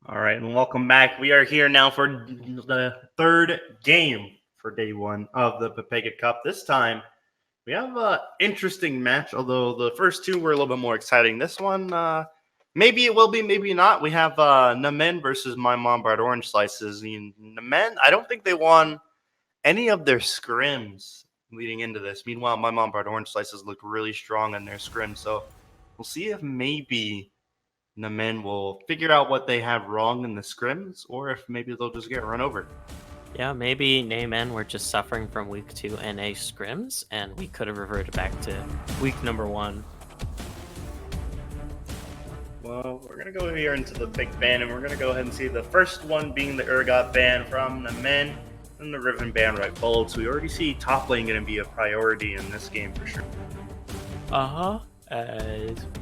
All right, and welcome back. We are here now for the third game for day one of the Pepega Cup. This time, we have an interesting match, although the first two were a little bit more exciting. This one, maybe it will be, maybe not. We have NAMEN versus My Mom Brought Orange Slices. And NAMEN, I don't think they won any of their scrims leading into this. Meanwhile, My Mom Brought Orange Slices looked really strong in their scrim, so we'll see if maybe the men will figure out what they have wrong in the scrims, or if maybe they'll just get run over. Yeah, maybe NAMEN were just suffering from week 2 NA scrims, and we could have reverted back to week number 1. Well, we're going to go here into the big ban, and we're going to go ahead and see the first one being the Urgot ban from the men, and the Riven ban right followed. So we already see top lane going to be a priority in this game for sure.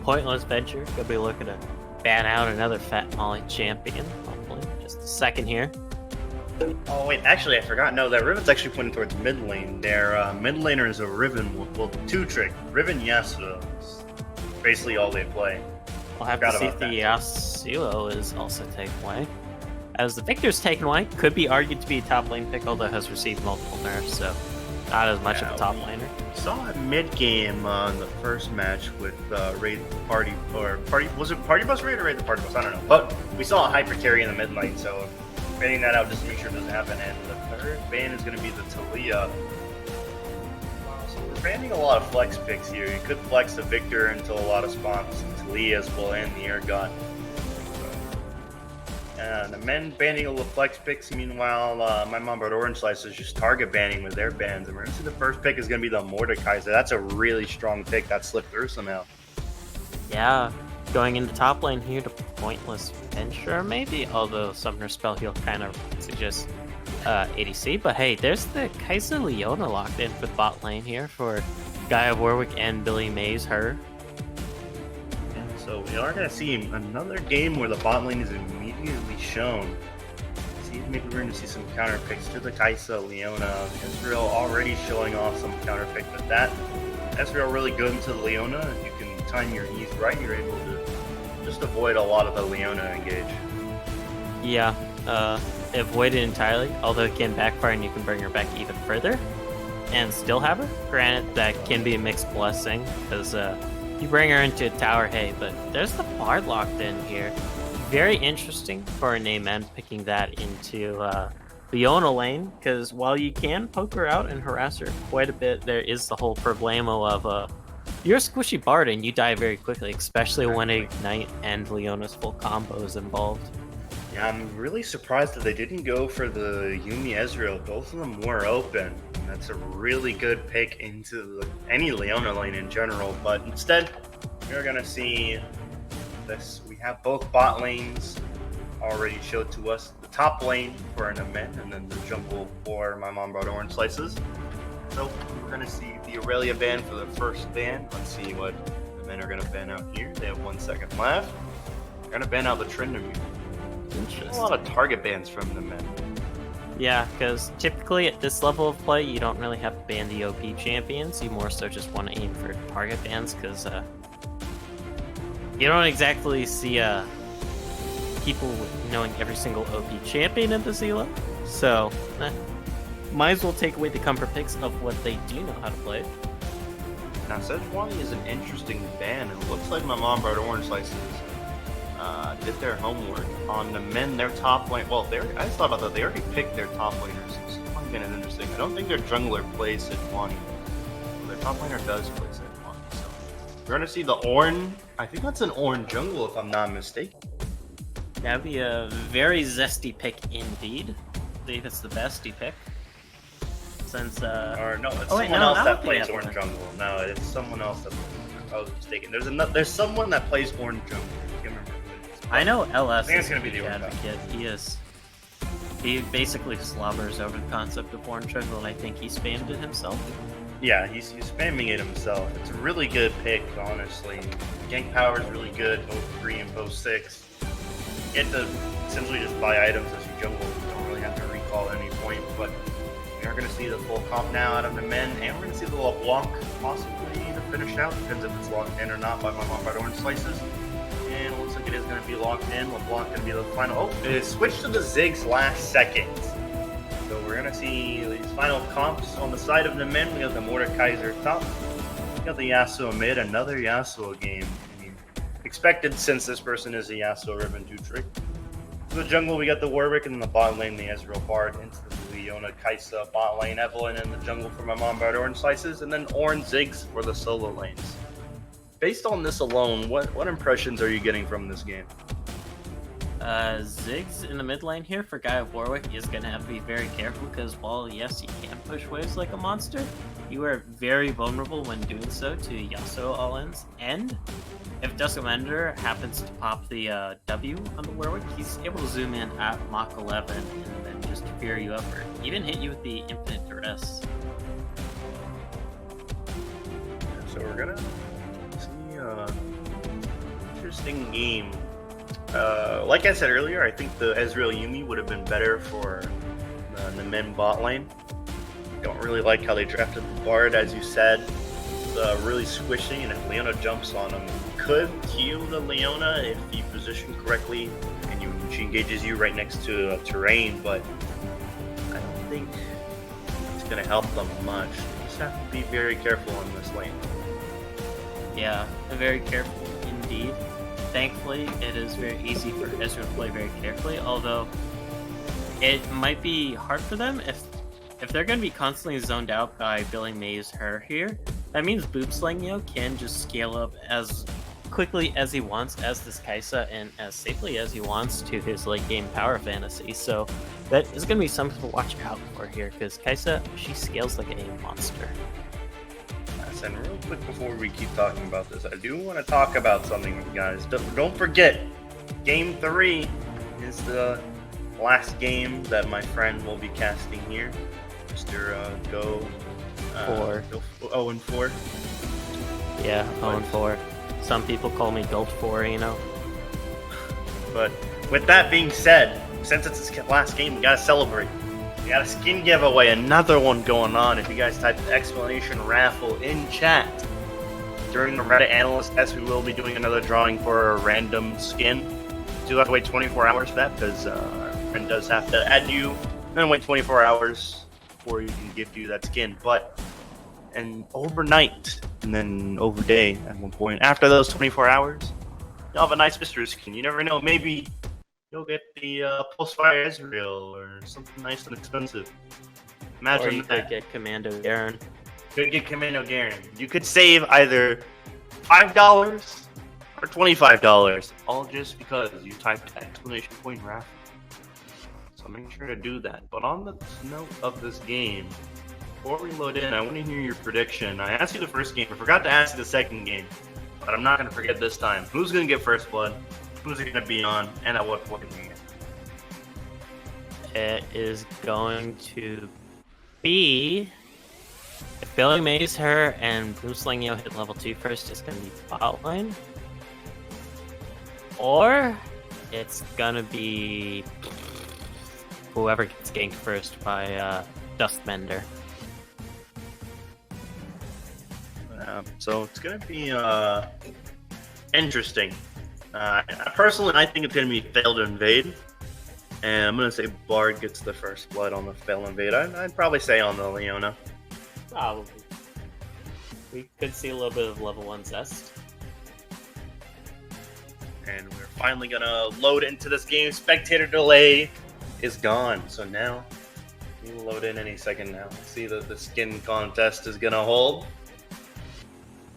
Pointless venture. Gonna be looking to ban out another Fat Molly champion. Hopefully, just a second here. Oh, wait, actually, I forgot. No, that Riven's actually pointing towards mid lane. Their mid laner is a Riven, well, two-trick. Riven Yasuo is basically all they play. We'll have to see if the Yasuo is also taken away. As the Victor's taken away, could be argued to be a top lane pick, although has received multiple nerfs, so not as much of a top laner. Saw it mid-game in the first match with Raid Party, was it Party Bus Raid or Raid the Party Bus? I don't know. But we saw a hyper carry in the mid lane, so banning that out just to make sure it doesn't happen. And the third ban is going to be the Talia. So we're banning a lot of flex picks here. You could flex the Victor into a lot of spots. Talia's will end the air gun. The men banning all the flex picks. Meanwhile, My Mom Brought Orange Slice is just target banning with their bans. And we're going to see the first pick is going to be the Mordekaiser. That's a really strong pick that slipped through somehow. Yeah, going into top lane here to Pointless Venture maybe, although Summoner Spell Heal kind of suggests ADC. But hey, there's the Kaiser Leona locked in for bot lane here for Gaia Warwick and Billy Mays her. So we are going to see another game where the bot lane is immediately shown. See, maybe we're going to see some counter picks to the Kaisa, Leona. Ezreal already showing off some counter pick with that. Ezreal really good into the Leona. If you can time your E's right, you're able to just avoid a lot of the Leona engage. Yeah, avoid it entirely, although it can backfire and you can bring her back even further and still have her. Granted, that can be a mixed blessing because you bring her into a tower, hey, but there's the Bard locked in here. Very interesting for a NAMEN picking that into Leona lane, because while you can poke her out and harass her quite a bit, there is the whole problemo of you're a squishy Bard and you die very quickly, especially when Ignite and Leona's full combo is involved. Yeah, I'm really surprised that they didn't go for the Yuumi Ezreal. Both of them were open. That's a really good pick into any Leona lane in general, but instead, we're going to see this. We have both bot lanes already showed to us. The top lane for an event, and then the jungle for My Mom Brought Orange Slices. So we're going to see the Aurelia ban for the first ban. Let's see what the men are going to ban out here. They have 1 second left. They're going to ban out the Tryndamere. Interesting. A lot of target bans from the men. Yeah, because typically at this level of play, you don't really have to ban the OP champions. You more so just want to aim for target bans, because you don't exactly see people knowing every single OP champion in this elo. So, might as well take away the comfort picks of what they do know how to play. Now, Sejuani is an interesting ban. It looks like My Mom Brought Orange Slices did their homework on the men. Their top lane. Well, I just thought about that. They already picked their top laners. So Sejuani is interesting. I don't think their jungler plays Sejuani. Their top laner does play Sejuani. So we're gonna see the Ornn. I think that's an Ornn jungle, if I'm not mistaken. That'd be a very zesty pick indeed. I believe it's the bestie pick. Since or no, it's someone else that plays Ornn jungle. No, it's someone else that plays. I was mistaken. There's someone that plays Ornn jungle. I can't remember. I know LS is going to be the advocate. He basically slobbers over the concept of Ornn jungle, and I think he spammed it himself. Yeah, he's spamming it himself. It's a really good pick, honestly. Gank power is really good, both 3 and both 6. You get to essentially just buy items as you jungle. You don't really have to recall at any point, but we are going to see the full comp now out of the men, and we're going to see the LeBlanc possibly either finish out. Depends if it's locked in or not by My Mom Brought Orange Slices. And it looks like it bracket is going to be locked in. LeBlanc going to be the final. Oh, it switched to the Ziggs last second. So we're going to see these final comps on the side of the men. We have the Mordekaiser top. We got the Yasuo mid, another Yasuo game. I mean, expected since this person is a Yasuo Ribbon 2 trick. In the jungle, we got the Warwick, and in the bot lane, the Ezreal Bard. Into the Leona, Kaisa, bot lane, Evelyn in the jungle for my mom Bard Orange Slices, and then Orange Ziggs for the solo lanes. Based on this alone, what impressions are you getting from this game? Ziggs in the mid lane here for Guy of Warwick is going to have to be very careful because while, yes, you can push waves like a monster, you are very vulnerable when doing so to Yasuo all-ins. And if Duskamander happens to pop the W on the Warwick, he's able to zoom in at Mach 11 and then just fear you up or even hit you with the Infinite Duress. So we're going to see interesting game. Like I said earlier, I think the Ezreal Yuumi would have been better for the men bot lane. Don't really like how they drafted the Bard, as you said. Really squishy, and if Leona jumps on him, could heal the Leona if you position correctly and she engages you right next to terrain, but I don't think it's going to help them much. You just have to be very careful in this lane. Yeah, very careful indeed. Thankfully, it is very easy for Ezreal to play very carefully, although it might be hard for them if they're going to be constantly zoned out by Billy Mays her here. That means Boopslang can just scale up as quickly as he wants as this Kaisa and as safely as he wants to his late game power fantasy. So that is going to be something to watch out for here because Kaisa, she scales like a monster. And real quick before we keep talking about this, I do want to talk about something with you guys. Don't forget, Game 3 is the last game that my friend will be casting here. Mr. Go 0-4. Yeah, 0-4. Some people call me Gold 4, you know. But with that being said, since it's his last game, we gotta celebrate. We got a skin giveaway, another one going on. If you guys type the exclamation raffle in chat during the Reddit analyst test, we will be doing another drawing for a random skin. You do have to wait 24 hours for that because our friend does have to add you, and then wait 24 hours before you can gift you that skin. But and overnight and then overday at one point after those 24 hours, you'll have a nice mystery skin. You never know, maybe you'll get the Pulsefire Ezreal or something nice and expensive. Imagine or you that. could get Commando Garen. Could get Commando Garen. You could save either $5 or $25, all just because you typed exclamation point raffle. So make sure to do that. But on the note of this game, before we load in, I want to hear your prediction. I asked you the first game. I forgot to ask you the second game, but I'm not going to forget this time. Who's going to get first blood? Who's it going to be on, and at what point? It is going to be if Billy Mays her and Boopslang hit level 2 first, it's going to be bot lane. Or it's going to be whoever gets ganked first by Dustmender. So it's going to be interesting. Personally, I think it's going to be fail to invade. And I'm going to say Bard gets the first blood on the fail invade. I'd probably say on the Leona. Probably. We could see a little bit of level 1 zest. And we're finally going to load into this game. Spectator delay is gone. So now, we'll load in any second now. See that the skin contest is going to hold.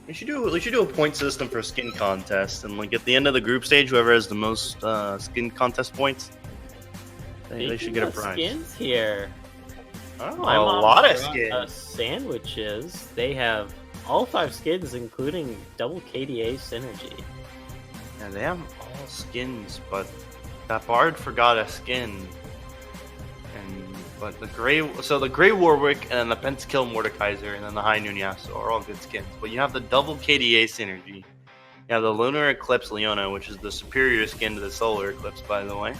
We should do a point system for skin contest, and like at the end of the group stage, whoever has the most skin contest points, they should get a prize. Skins here. Oh, My a mom lot of brought skins. us sandwiches. They have all 5 skins, including double KDA synergy. Yeah, they have all skins, but that Bard forgot a skin. But the gray Warwick and then the Pentakill Mordekaiser and then the High Noon Yasuo are all good skins. But you have the double KDA synergy. You have the Lunar Eclipse Leona, which is the superior skin to the Solar Eclipse, by the way.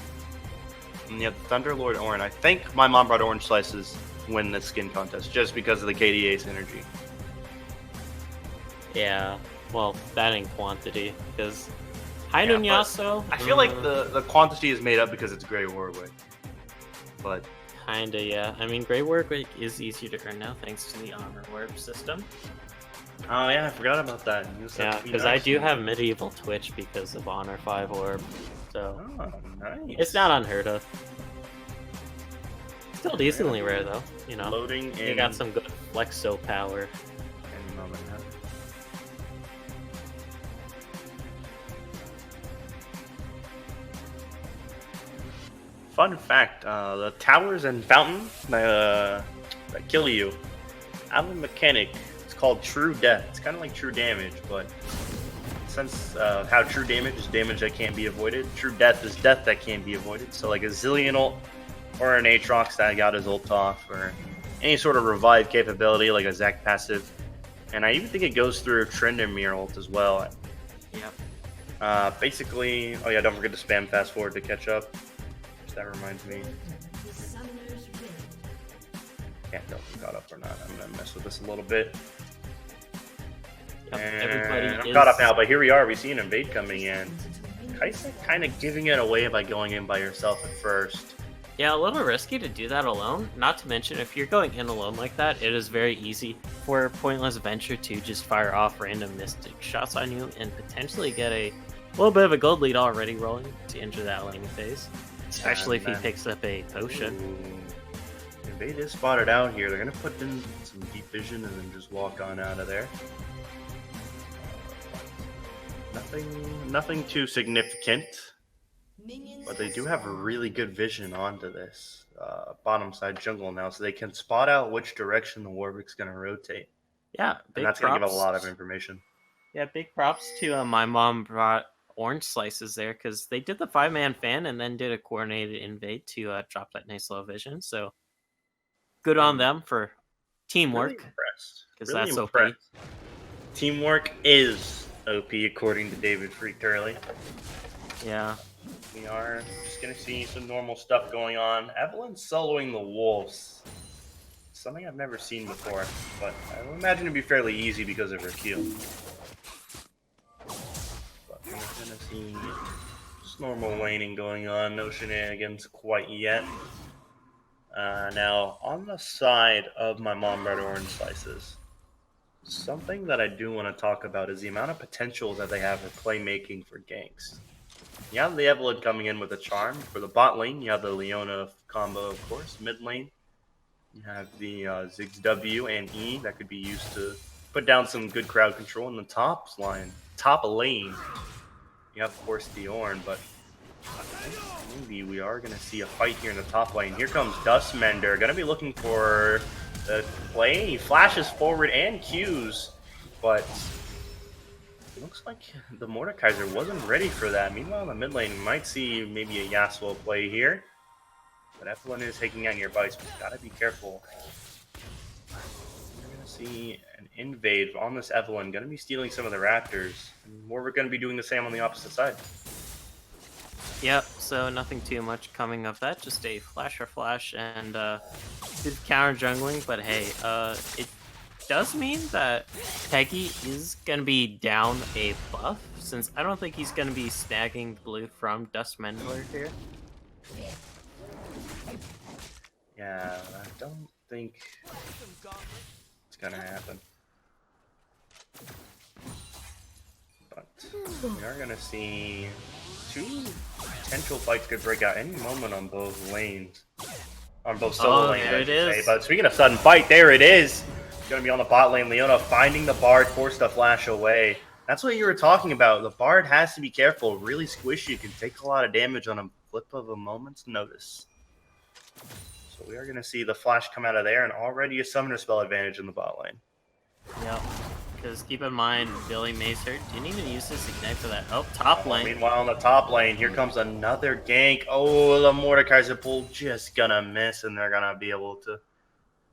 And you have the Thunderlord Orin. I think my mom brought Orange Slices win this skin contest just because of the KDA synergy. Yeah, well, that in quantity, because Hi, Yeah, but Nunyaso. I feel like the quantity is made up because it's Grey Warwick. But Kinda, yeah. I mean, Grey Warwick is easier to earn now thanks to the Honor Warp system. oh yeah, I forgot about that. You said Yeah, to be because I nice do to me. have Medieval Twitch because of Honor 5 Orb. So Oh, nice. it's not unheard of. Still decently rare though, you know. Loading in. You got some good flexo power. Any moment now. Fun fact: the towers and fountain that kill you, out of mechanic, it's called True Death. It's kind of like True Damage, but since how True Damage is damage that can't be avoided, True Death is death that can't be avoided. So like a Zillion ult or an Aatrox that got his ult off, or any sort of revive capability like a Zac passive, and I even think it goes through Tryndamere ult as well. Yep. Basically, oh yeah, don't forget to spam fast forward to catch up. That reminds me. Can't tell if I'm caught up or not. I'm gonna mess with this a little bit. Yep. And Everybody I'm is caught up now, but here we are. We see an invade coming in. Kaisa kind of giving it away by going in by yourself at first. Yeah, a little risky to do that alone. Not to mention, if you're going in alone like that, it is very easy for Pointless Venture to just fire off random mystic shots on you and potentially get a little bit of a gold lead already rolling to enter that laning phase. Especially if he picks up a potion. Ooh. Invade is spotted out here. They're going to put in some deep vision and then just walk on out of there. Nothing too significant. But they do have a really good vision onto this bottom side jungle now, so they can spot out which direction the Warwick's going to rotate. Yeah, And that's going to give a lot of information. Yeah, big props to my mom brought orange slices there because they did the 5-man fan and then did a coordinated invade to drop that nice low vision. So good on them for teamwork. Really impressed. Because Really that's impressed. OP. Teamwork is OP according to David Freak Turley. Yeah. We are just going to see some normal stuff going on. Evelyn soloing the Wolves. Something I've never seen before, but I would imagine it'd be fairly easy because of her Q. But we're going to see just normal laning going on. No shenanigans quite yet. Now, on the side of my mom brought orange slices, something that I do want to talk about is the amount of potential that they have for playmaking for ganks. You have the Evelyn coming in with a charm. For the bot lane, you have the Leona combo, of course. Mid lane, you have the Ziggs W and E that could be used to put down some good crowd control. In the top lane, you have, of course, the Ornn, but maybe we are going to see a fight here in the top lane. Here comes Dustmender, going to be looking for the play. He flashes forward and Qs, but it looks like the Mordekaiser wasn't ready for that. Meanwhile, in the mid lane, we might see maybe a Yasuo play here. But Evelyn is taking out your bites, but gotta be careful. We're gonna see an invade on this Evelyn, gonna be stealing some of the Raptors. And we're gonna be doing the same on the opposite side. Yep, so nothing too much coming of that. Just a flash and bit of counter jungling, but hey, it does mean that Peggy is going to be down a buff, since I don't think he's going to be snagging blue from Dustmender here. Yeah, I don't think it's gonna happen. But we are gonna see two potential fights could break out any moment on both lanes. On both solo lanes, there I it should say. is. But speaking of sudden fight, there it is. Going to be on the bot lane. Leona finding the Bard, forced to flash away. That's what you were talking about. The Bard has to be careful. Really squishy. Can take a lot of damage on a flip of a moment's notice. So we are going to see the flash come out of there, and already a summoner spell advantage in the bot lane. Yep. Because keep in mind, Billy Macer didn't even use his ignite for that. Oh, top lane. Meanwhile, on the top lane, here comes another gank. Oh, the Mordekaiser pull just going to miss, and they're going to be able to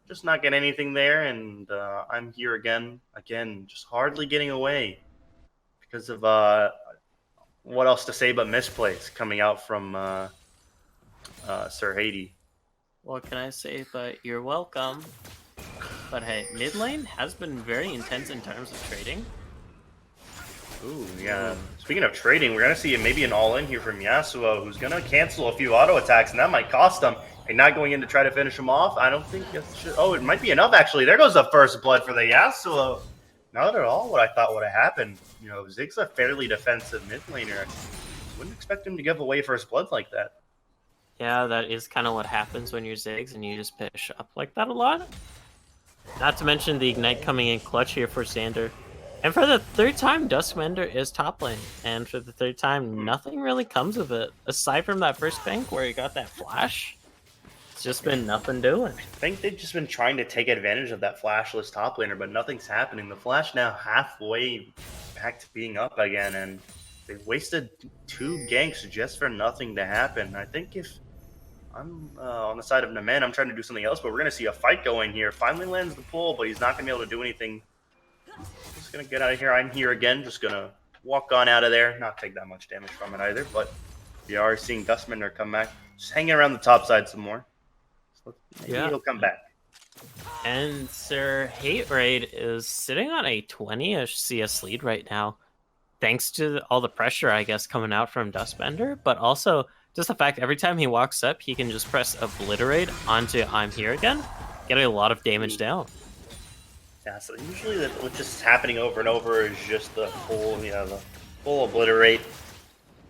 just not get anything there, and I'm here again, just hardly getting away because of what else to say but misplays coming out from Sir Haiti. What can I say but you're welcome? But hey, mid lane has been very intense in terms of trading. Ooh, yeah. Speaking of trading, we're going to see maybe an all-in here from Yasuo, who's going to cancel a few auto attacks, and that might cost him. And not going in to try to finish him off. I don't think it should. Oh, it might be enough, actually. There goes the first blood for the Yasuo. Not at all what I thought would have happened. You know, Zig's a fairly defensive mid laner. Wouldn't expect him to give away first blood like that. Yeah, that is kind of what happens when you're Ziggs and you just push up like that a lot. Not to mention the Ignite coming in clutch here for Xander. And for the third time, Duskmender is top lane. And for the third time, nothing really comes of it. Aside from that first bank where he got that flash, it's just been nothing doing. I think they've just been trying to take advantage of that flashless top laner, but nothing's happening. The Flash now halfway back to being up again, and they've wasted 2 ganks just for nothing to happen. I think if I'm on the side of NAMEN, I'm trying to do something else, but we're going to see a fight going here. Finally lands the pull, but he's not going to be able to do anything. Just going to get out of here. I'm here again. Just going to walk on out of there. Not take that much damage from it either, but we are seeing Duskmender come back. Just hanging around the top side some more. So maybe he'll come back. And Sir Hate Raid is sitting on a 20-ish CS lead right now, thanks to all the pressure, I guess, coming out from Duskbender, but also just the fact every time he walks up, he can just press Obliterate onto I'm Here again, getting a lot of damage down. Yeah, so usually what's just happening over and over is just the full, the full Obliterate,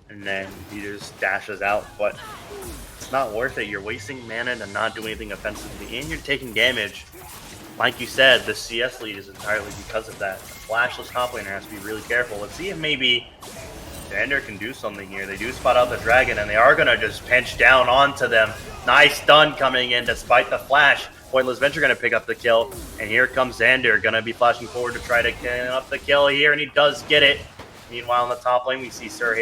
and then he just dashes out, but it's not worth it. You're wasting mana to not do anything offensively, and you're taking damage. Like you said, the CS lead is entirely because of that. The flashless top laner has to be really careful. Let's see if maybe Xander can do something here. They do spot out the dragon, and they are going to just pinch down onto them. Nice stun coming in despite the flash. Pointless Venture going to pick up the kill, and here comes Xander. Going to be flashing forward to try to get up the kill here, and he does get it. Meanwhile, in the top lane, we see Sir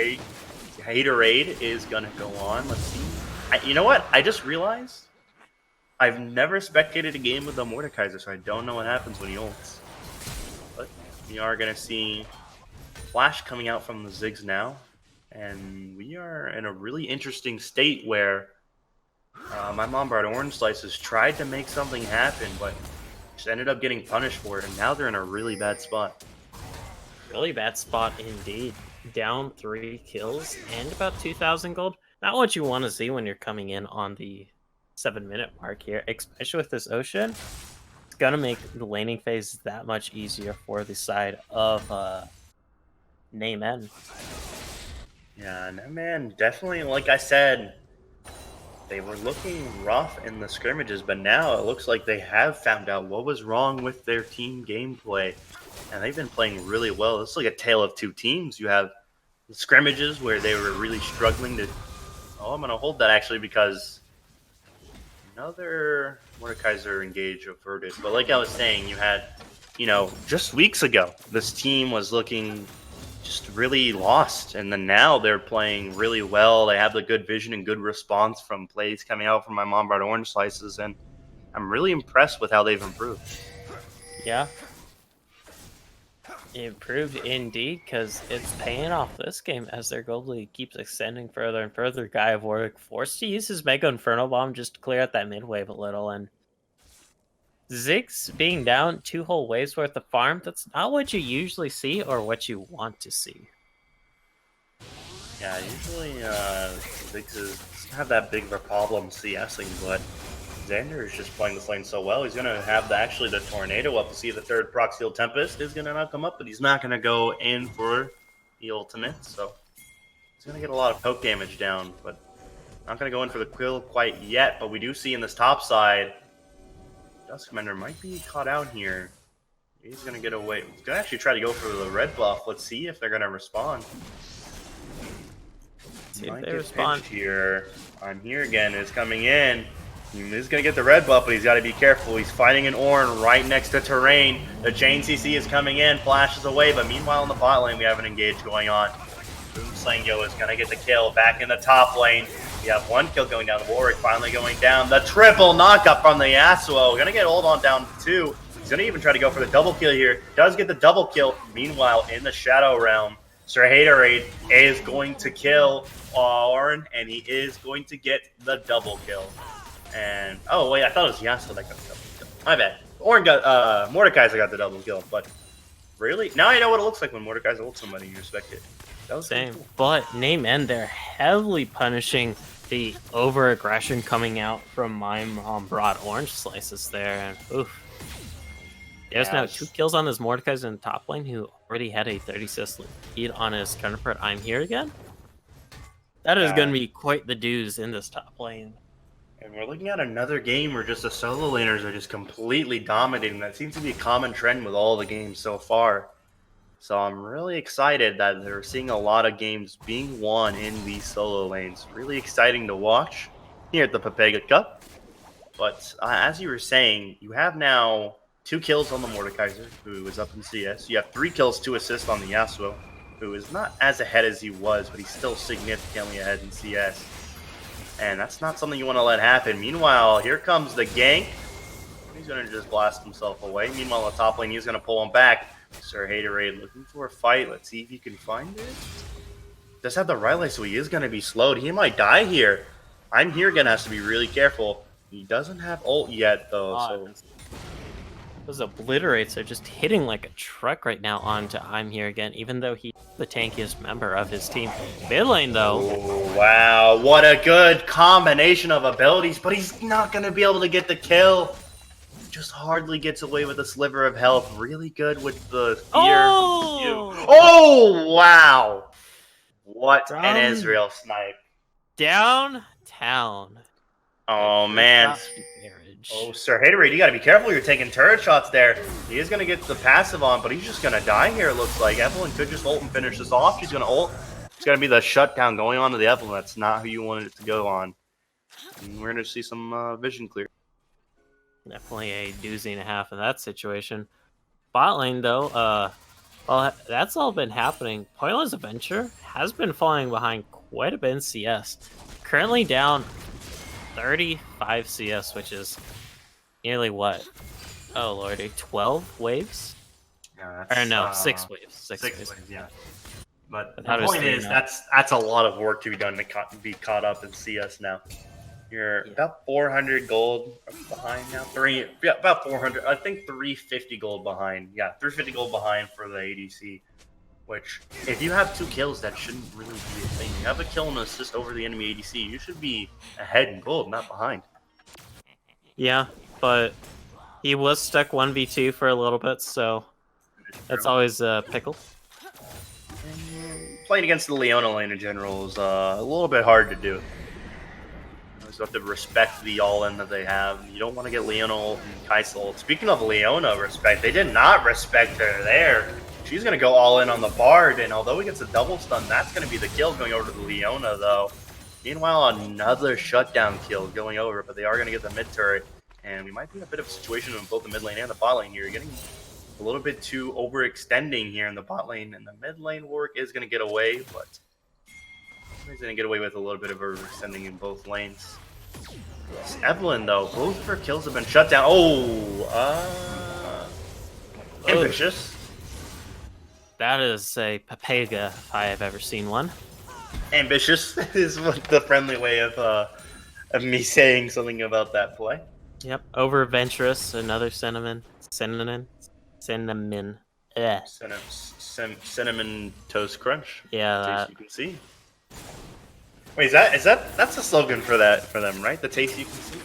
Haterade is going to go on. Let's see. You know what? I just realized I've never spectated a game with the Mordekaiser, so I don't know what happens when he ults. But we are going to see Flash coming out from the Ziggs now, and we are in a really interesting state where my mom brought orange slices, tried to make something happen, but just ended up getting punished for it, and now they're in a really bad spot. Really bad spot indeed. Down 3 kills and about 2,000 gold. Not what you want to see when you're coming in on the 7-minute mark here, especially with this Ocean. It's gonna make the laning phase that much easier for the side of NAMEN. Yeah, NAMEN definitely, like I said, they were looking rough in the scrimmages, but now it looks like they have found out what was wrong with their team gameplay, and they've been playing really well. It's like a tale of 2 teams. You have the scrimmages where they were really struggling to... Oh, I'm going to hold that actually because another Mordekaiser engage averted. But like I was saying, you had, just weeks ago, this team was looking just really lost. And then now they're playing really well. They have the good vision and good response from plays coming out from my mom brought orange slices. And I'm really impressed with how they've improved. Yeah. Improved indeed, because it's paying off this game as their gold lead keeps extending further and further. Guy of Warwick forced to use his Mega Inferno Bomb just to clear out that mid wave a little, and Ziggs being down 2 whole waves worth of farm, that's not what you usually see or what you want to see. Yeah, usually Ziggs have that big of a problem CSing, but Xander is just playing this lane so well. He's going to have the Tornado up to see if the third Proxial Tempest is going to not come up, but he's not going to go in for the ultimate, so he's going to get a lot of poke damage down, but not going to go in for the kill quite yet. But we do see in this top side, Duskmender might be caught out here. He's going to get away. He's going to actually try to go for the red buff. Let's see if they're going to respond. See if they respond here. I'm Here again is coming in. He's going to get the red buff, but he's got to be careful. He's fighting an Ornn right next to terrain. The chain CC is coming in, flashes away, but meanwhile in the bot lane we have an engage going on. Boomslang is going to get the kill back in the top lane. We have 1 kill going down. Warwick finally going down. The triple knockup from the Yasuo. We're going to get hold on down to 2. He's going to even try to go for the double kill here. Does get the double kill. Meanwhile, in the Shadow Realm, Sir Haterade is going to kill Ornn, and he is going to get the double kill. And oh wait, I thought it was Yasuo that got the double kill. My bad. Ornn got Mordekaiser got the double kill, but really? Now I know what it looks like when Mordekaiser ult somebody and you respect it. That was Same. cool. But NAMEN, they're heavily punishing the over-aggression coming out from Mime broad orange slices there. And oof. There's now 2 kills on this Mordekaiser in the top lane who already had a 30-assist lead on his counterpart. I'm here again. That is going to be quite the dues in this top lane. And we're looking at another game where just the solo laners are just completely dominating. That seems to be a common trend with all the games so far. So I'm really excited that they're seeing a lot of games being won in these solo lanes. Really exciting to watch here at the Pepega Cup. But as you were saying, you have now 2 kills on the Mordekaiser, who is up in CS. You have 3 kills, 2 assists on the Yasuo, who is not as ahead as he was, but he's still significantly ahead in CS. And that's not something you want to let happen. Meanwhile, here comes the gank. He's going to just blast himself away. Meanwhile, the top lane, he's going to pull him back. Sir Haterade looking for a fight. Let's see if he can find it. Does have the Rylai, so he is going to be slowed. He might die here. I'm here going to have to be really careful. He doesn't have ult yet, though. So those obliterates are just hitting like a truck right now onto I'm here again, even though he's the tankiest member of his team. Mid lane, though. Oh, wow, what a good combination of abilities, but he's not going to be able to get the kill. Just hardly gets away with a sliver of health. Really good with the fear. Oh, wow. What an Israel snipe. Downtown. Oh, man. Oh, Sir Haterade, you got to be careful. You're taking turret shots there. He is going to get the passive on, but he's just going to die here, it looks like. Evelyn could just ult and finish this off. She's going to ult. It's going to be the shutdown going on to the Evelyn. That's not who you wanted it to go on. And we're going to see some vision clear. Definitely a doozy and a half in that situation. Bot lane, though, well, that's all been happening. Pointless Adventure has been falling behind quite a bit in CS. Currently down 35 CS, which is nearly what? Oh, lordy, 12 waves? Yeah, or no, 6 waves. 6 waves, yeah. But the how point is, that's a lot of work to be done to be caught up in CS now. You're about 400 gold behind now. About 400. I think 350 gold behind. Yeah, 350 gold behind for the ADC. Which, if you have 2 kills, that shouldn't really be a thing. You have a kill and assist over the enemy ADC. You should be ahead in gold, not behind. Yeah, but he was stuck 1v2 for a little bit, so that's always a pickle. Playing against the Leona lane in general is a little bit hard to do. You have to respect the all-in that they have. You don't want to get Leona and Kaisel. Speaking of Leona respect, they did not respect her there. She's going to go all in on the Bard, and although he gets a double stun, that's going to be the kill going over to the Leona, though. Meanwhile, another shutdown kill going over, but they are going to get the mid turret, and we might be in a bit of a situation in both the mid lane and the bot lane here. You're getting a little bit too overextending here in the bot lane, and the mid lane work is going to get away, but he's going to get away with a little bit of overextending in both lanes. Evelyn, though, both of her kills have been shut down. Ambitious. That is a Pepega, if I have ever seen one. Ambitious is what the friendly way of me saying something about that play. Yep, over adventurous, another cinnamon. Cinnamon toast crunch. Yeah, that you can see. Wait, is that that's the slogan for them, right? The taste you can see.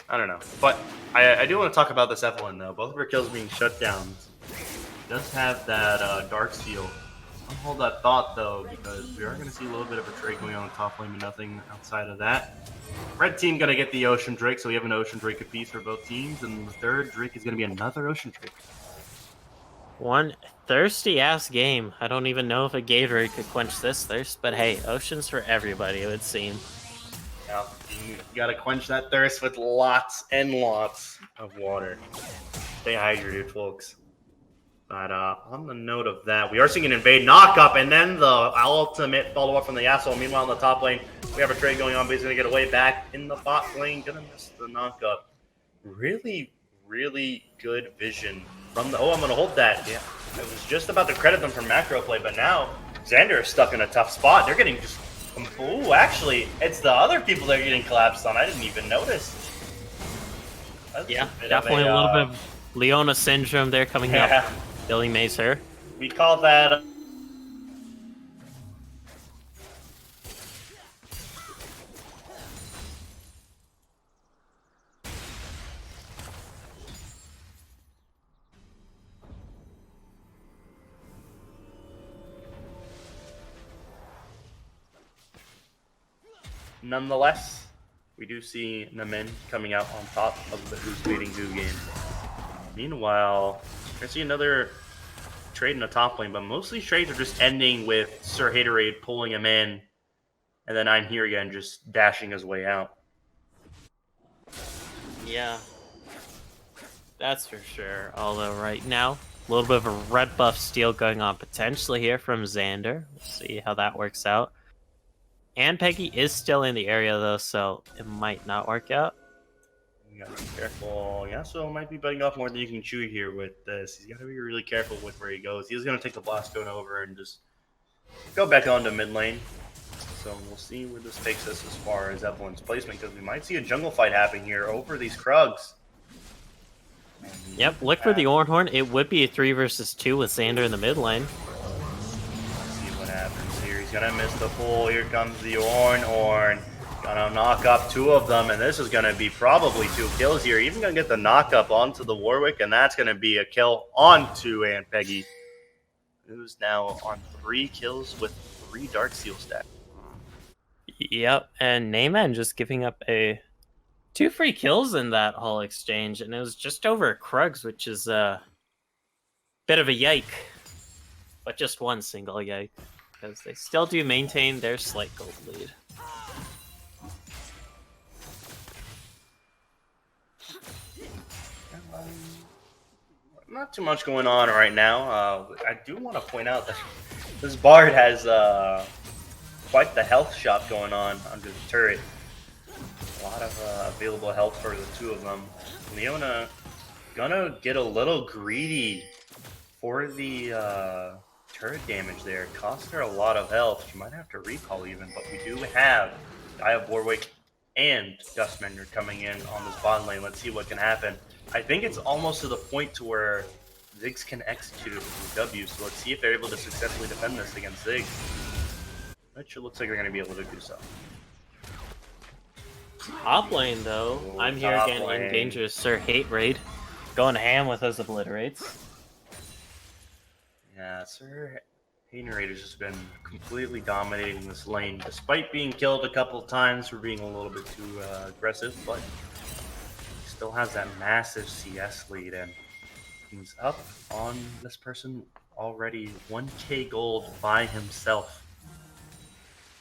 I don't know, but I do want to talk about this Evelyn though. Both of her kills being shut down. Does have that dark seal. Don't hold that thought though, because we are going to see a little bit of a trade going on top lane, but nothing outside of that. Red team going to get the Ocean Drake, so we have an Ocean Drake apiece for both teams, and the third Drake is going to be another Ocean Drake. One thirsty-ass game. I don't even know if a Gatorade could quench this thirst, but hey, oceans for everybody, it would seem. Yeah, you got to quench that thirst with lots and lots of water. Stay hydrated, folks. But on the note of that, we are seeing an invade knock-up, and then the ultimate follow-up from the Yasuo. Meanwhile, in the top lane, we have a trade going on, but he's going to get away back in the bot lane. Going to miss the knock-up. Really, really good vision from the... Oh, I'm going to hold that. Yeah, I was just about to credit them for macro play, but now Xander is stuck in a tough spot. They're getting just... Ooh, actually, it's the other people that are getting collapsed on. I didn't even notice. Yeah, definitely a little bit of Leona syndrome there coming up. Billy Mays her. We call that. Nonetheless, we do see NAMEN coming out on top of the Who's Beating Who game. Meanwhile, I see another trade in the top lane, but most of these trades are just ending with Sir Haterade pulling him in, and then I'm here again just dashing his way out. Yeah, that's for sure. Although right now, a little bit of a red buff steal going on potentially here from Xander. We'll see how that works out. And Peggy is still in the area though, so it might not work out. You gotta be careful. Yasuo might be biting off more than you can chew here with this. He's gotta be really careful with where he goes. He's gonna take the blast going over and just go back onto mid lane. So we'll see where this takes us as far as Evelyn's placement, because we might see a jungle fight happen here over these Krugs. Yep, look for the Ornhorn. It would be a 3 versus 2 with Xander in the mid lane. See what happens here. He's gonna miss the pull. Here comes the Ornhorn. Gonna knock up 2 of them, and this is gonna be probably 2 kills here. Even gonna get the knock up onto the Warwick, and that's gonna be a kill onto Aunt Peggy, who's now on 3 kills with 3 Darksteel stacks. Yep, and NAMEN just giving up 2 free kills in that whole exchange, and it was just over Krugs, which is a bit of a yike, but just one single yike, because they still do maintain their slight gold lead. Not too much going on right now. I do want to point out that this Bard has quite the health shot going on under the turret. A lot of available health for the 2 of them. Leona gonna get a little greedy for the turret damage there. It cost her a lot of health. She might have to recall even, but we do have Dia Warwick and Dustmender coming in on this bottom lane. Let's see what can happen. I think it's almost to the point to where Ziggs can execute it with W, so let's see if they're able to successfully defend this against Ziggs. Which it looks like they're going to be able to do so. Top lane, though. Ooh, I'm here top again lane. in Dangerous Sir Hate Raid. Going ham with those obliterates. Yeah, Sir Haterade has just been completely dominating this lane, despite being killed a couple of times for being a little bit too aggressive, but he still has that massive CS lead, and he's up on this person already 1k gold by himself.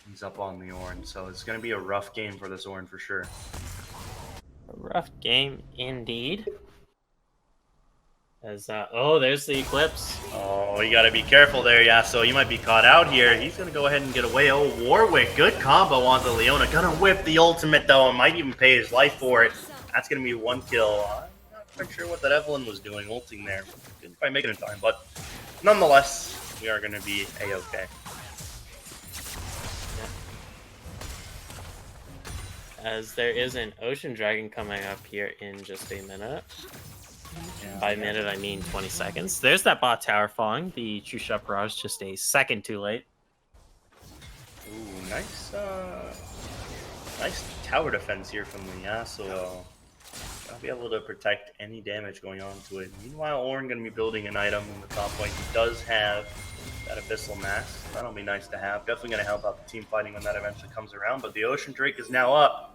He's up on the Ornn, so it's going to be a rough game for this Ornn for sure. A rough game indeed. As oh, there's the Eclipse. Oh, you got to be careful there, yeah. So you might be caught out here. He's going to go ahead and get away. Oh, Warwick, good combo onto Leona. Gonna whip the ultimate though, and might even pay his life for it. That's going to be 1 kill. I'm not quite sure what that Evelyn was doing, ulting there. Didn't quite make it in time, but nonetheless, we are going to be A-okay. As there is an Ocean Dragon coming up here in just a minute. By minute, I mean 20 seconds. There's that bot tower falling. The True Shot Barrage just a second too late. Ooh, nice tower defense here from the Yasuo. I'll be able to protect any damage going on to it. Meanwhile, Ornn going to be building an item in the top lane. He does have that Abyssal Mask. That'll be nice to have. Definitely going to help out the team fighting when that eventually comes around. But the Ocean Drake is now up.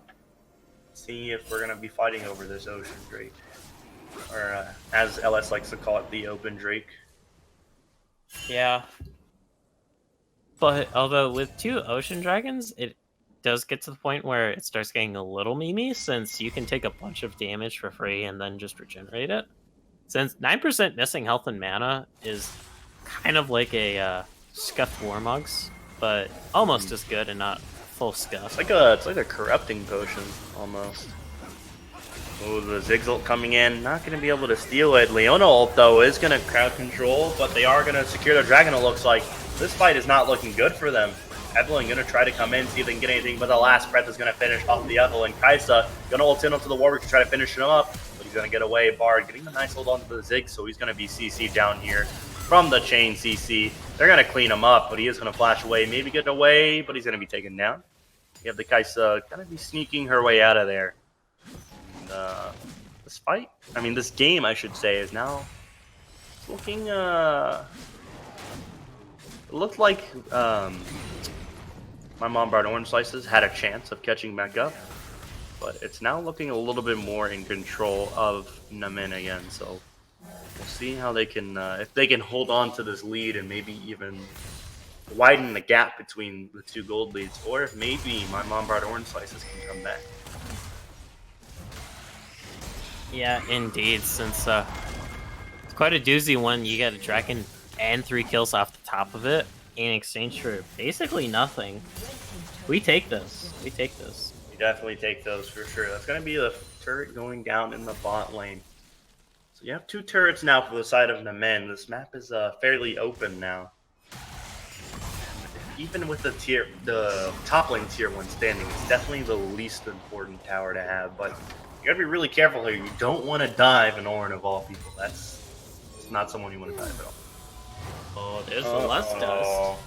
Let's see if we're going to be fighting over this Ocean Drake. Or as LS likes to call it, the Open Drake. Yeah. But although with 2 Ocean Dragons, it does get to the point where it starts getting a little memey, since you can take a bunch of damage for free and then just regenerate it. Since 9% missing health and mana is kind of like a Scuffed Warmugs, but almost as good and not full Scuff. It's like a corrupting potion, almost. Oh, the Ziggs ult coming in. Not going to be able to steal it. Leona ult, though, is going to crowd control, but they are going to secure the dragon, it looks like. This fight is not looking good for them. Evelyn going to try to come in, see if they can get anything, but the last breath is going to finish off the Evelyn. Kaisa going to ult in onto the Warwick to try to finish him up, but He's going to get away. Bard getting a nice hold onto the Zig, so he's going to be CC down here from the chain CC. They're going to clean him up, but he is going to flash away, maybe get away, but he's going to be taken down. You have the Kaisa going to be sneaking her way out of there. And, this game, I should say, is now looking, it looked like my mom brought orange slices, had a chance of catching back up, but it's now looking a little bit more in control of NAMEN again, so we'll see how they can, if they can hold on to this lead and maybe even widen the gap between the two gold leads, or if maybe my mom brought orange slices can come back. Yeah, indeed, since it's quite a doozy one. You get a dragon and 3 kills off the top of it in exchange for basically nothing. We take this. We take this. We definitely take those for sure. That's going to be the turret going down in the bot lane. So you have 2 turrets now for the side of NAMEN. This map is fairly open now. Even with the top lane tier 1 standing, it's definitely the least important tower to have, but you gotta be really careful here. You don't want to dive an Orin of all people. It's not someone you want to dive at all. Oh, there's the less dust.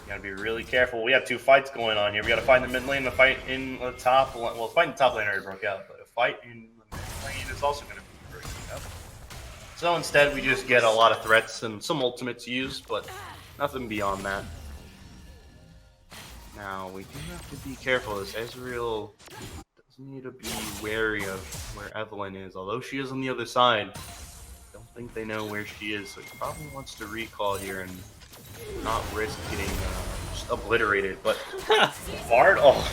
You gotta be really careful. We have 2 fights going on here. We gotta fight in the mid lane, the fight in the top lane. Well, the fight in the top lane already broke out, but a fight in the mid lane is also gonna be breaking up. So instead, we just get a lot of threats and some ultimates used, but nothing beyond that. Now, we do have to be careful. This Ezreal does need to be wary of where Evelyn is. Although she is on the other side, I don't think they know where she is. So he probably wants to recall here and not risk getting just obliterated. But Bard ult.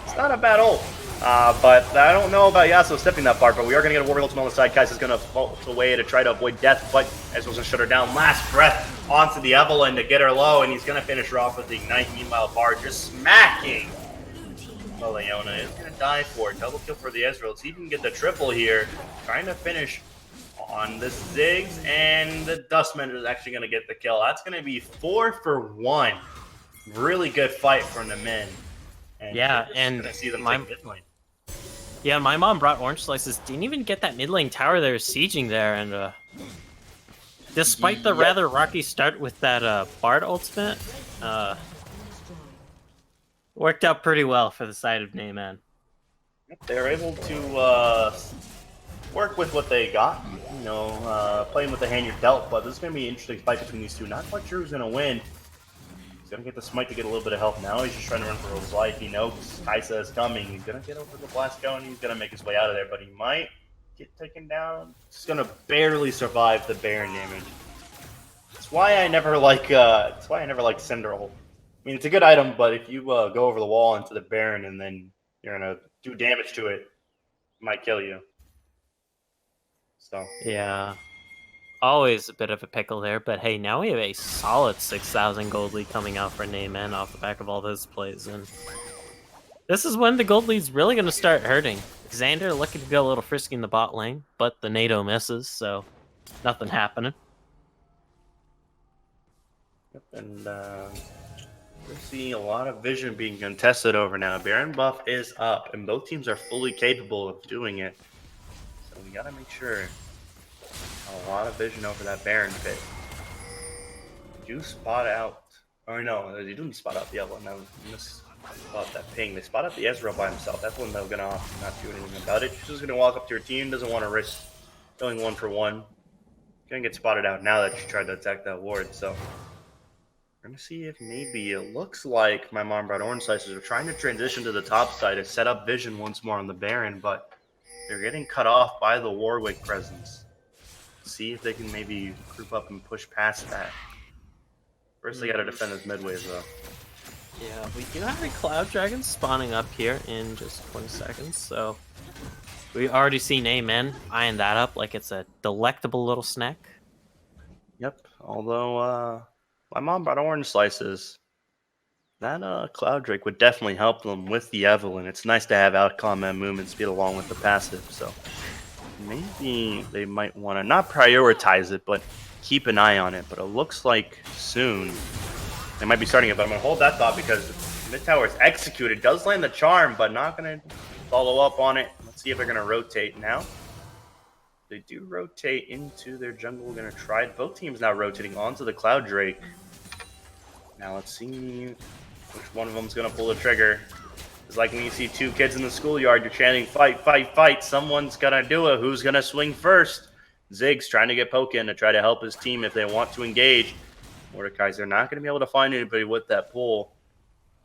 It's not a bad ult. But I don't know about Yasuo stepping that part, but we are going to get a Warrior ultimate on the side. Kai's is going to vault away to try to avoid death, but Ezreal's going to shut her down. Last breath onto the Evelyn to get her low, and he's going to finish her off with the Ignite. Meanwhile, Bard just smacking. Well, Leona is going to die for it. Double kill for the Ezreal. See if he can get the triple here. Trying to finish on the Ziggs, and the Dustman is actually going to get the kill. That's going to be 4 for 1. Really good fight for NAMEN. And yeah, and see them take mid lane. Yeah, my mom brought orange slices. Didn't even get that mid lane tower there sieging there, and despite the rather rocky start with that Bard ultimate, worked out pretty well for the side of NAMEN. They're able to work with what they got, playing with the hand you're dealt, but this is going to be an interesting fight between these two. Not quite sure who's going to win. He's going to get the smite to get a little bit of health now. He's just trying to run for his life. He knows Kaisa is coming. He's going to get over the blast going. He's going to make his way out of there, but he might get taken down. He's going to barely survive the Baron damage. That's why I never like Cinder ult. I mean, it's a good item, but if you go over the wall into the Baron and then you're going to do damage to it, it might kill you. So yeah. Always a bit of a pickle there, but hey, now we have a solid 6,000 gold lead coming out for NAMEN off the back of all those plays, and this is when the gold lead's really going to start hurting. Xander looking to go a little frisky in the bot lane, but the NATO misses, so nothing happening. Yep, and we're seeing a lot of vision being contested over now. Baron buff is up, and both teams are fully capable of doing it, so we got to make sure. A lot of vision over that Baron pit. Did you spot out? Or no, you didn't spot out the Evelyn. No, you missed spot that ping. They spot out the Ezreal by himself. That's when they're going to opt to not do anything about it. She's just going to walk up to her team. Doesn't want to risk going 1-for-1. Going to get spotted out now that she tried to attack that ward. So we're going to see if maybe it looks like my mom brought orange slices are trying to transition to the top side to set up vision once more on the Baron, but they're getting cut off by the Warwick presence. See if they can maybe group up and push past that. First, they got to defend this mid wave, though. Yeah, we do have a Cloud Dragon spawning up here in just 20 seconds, so we already see NAMEN eyeing that up like it's a delectable little snack. Yep, although my mom brought orange slices. That Cloud Drake would definitely help them with the Evelyn. It's nice to have outcome and movement speed along with the passive, so maybe they might want to not prioritize it, but keep an eye on it. But it looks like soon they might be starting it. But I'm going to hold that thought because mid tower is executed. Does land the charm, but not going to follow up on it. Let's see if they're going to rotate now. They do rotate into their jungle. We're going to try it. Both teams now rotating onto the Cloud Drake. Now let's see which one of them is going to pull the trigger. It's like when you see two kids in the schoolyard, you're chanting, fight, fight, fight. Someone's going to do it. Who's going to swing first? Ziggs trying to get Poke in to try to help his team if they want to engage. Mordekaiser, they're not going to be able to find anybody with that pull.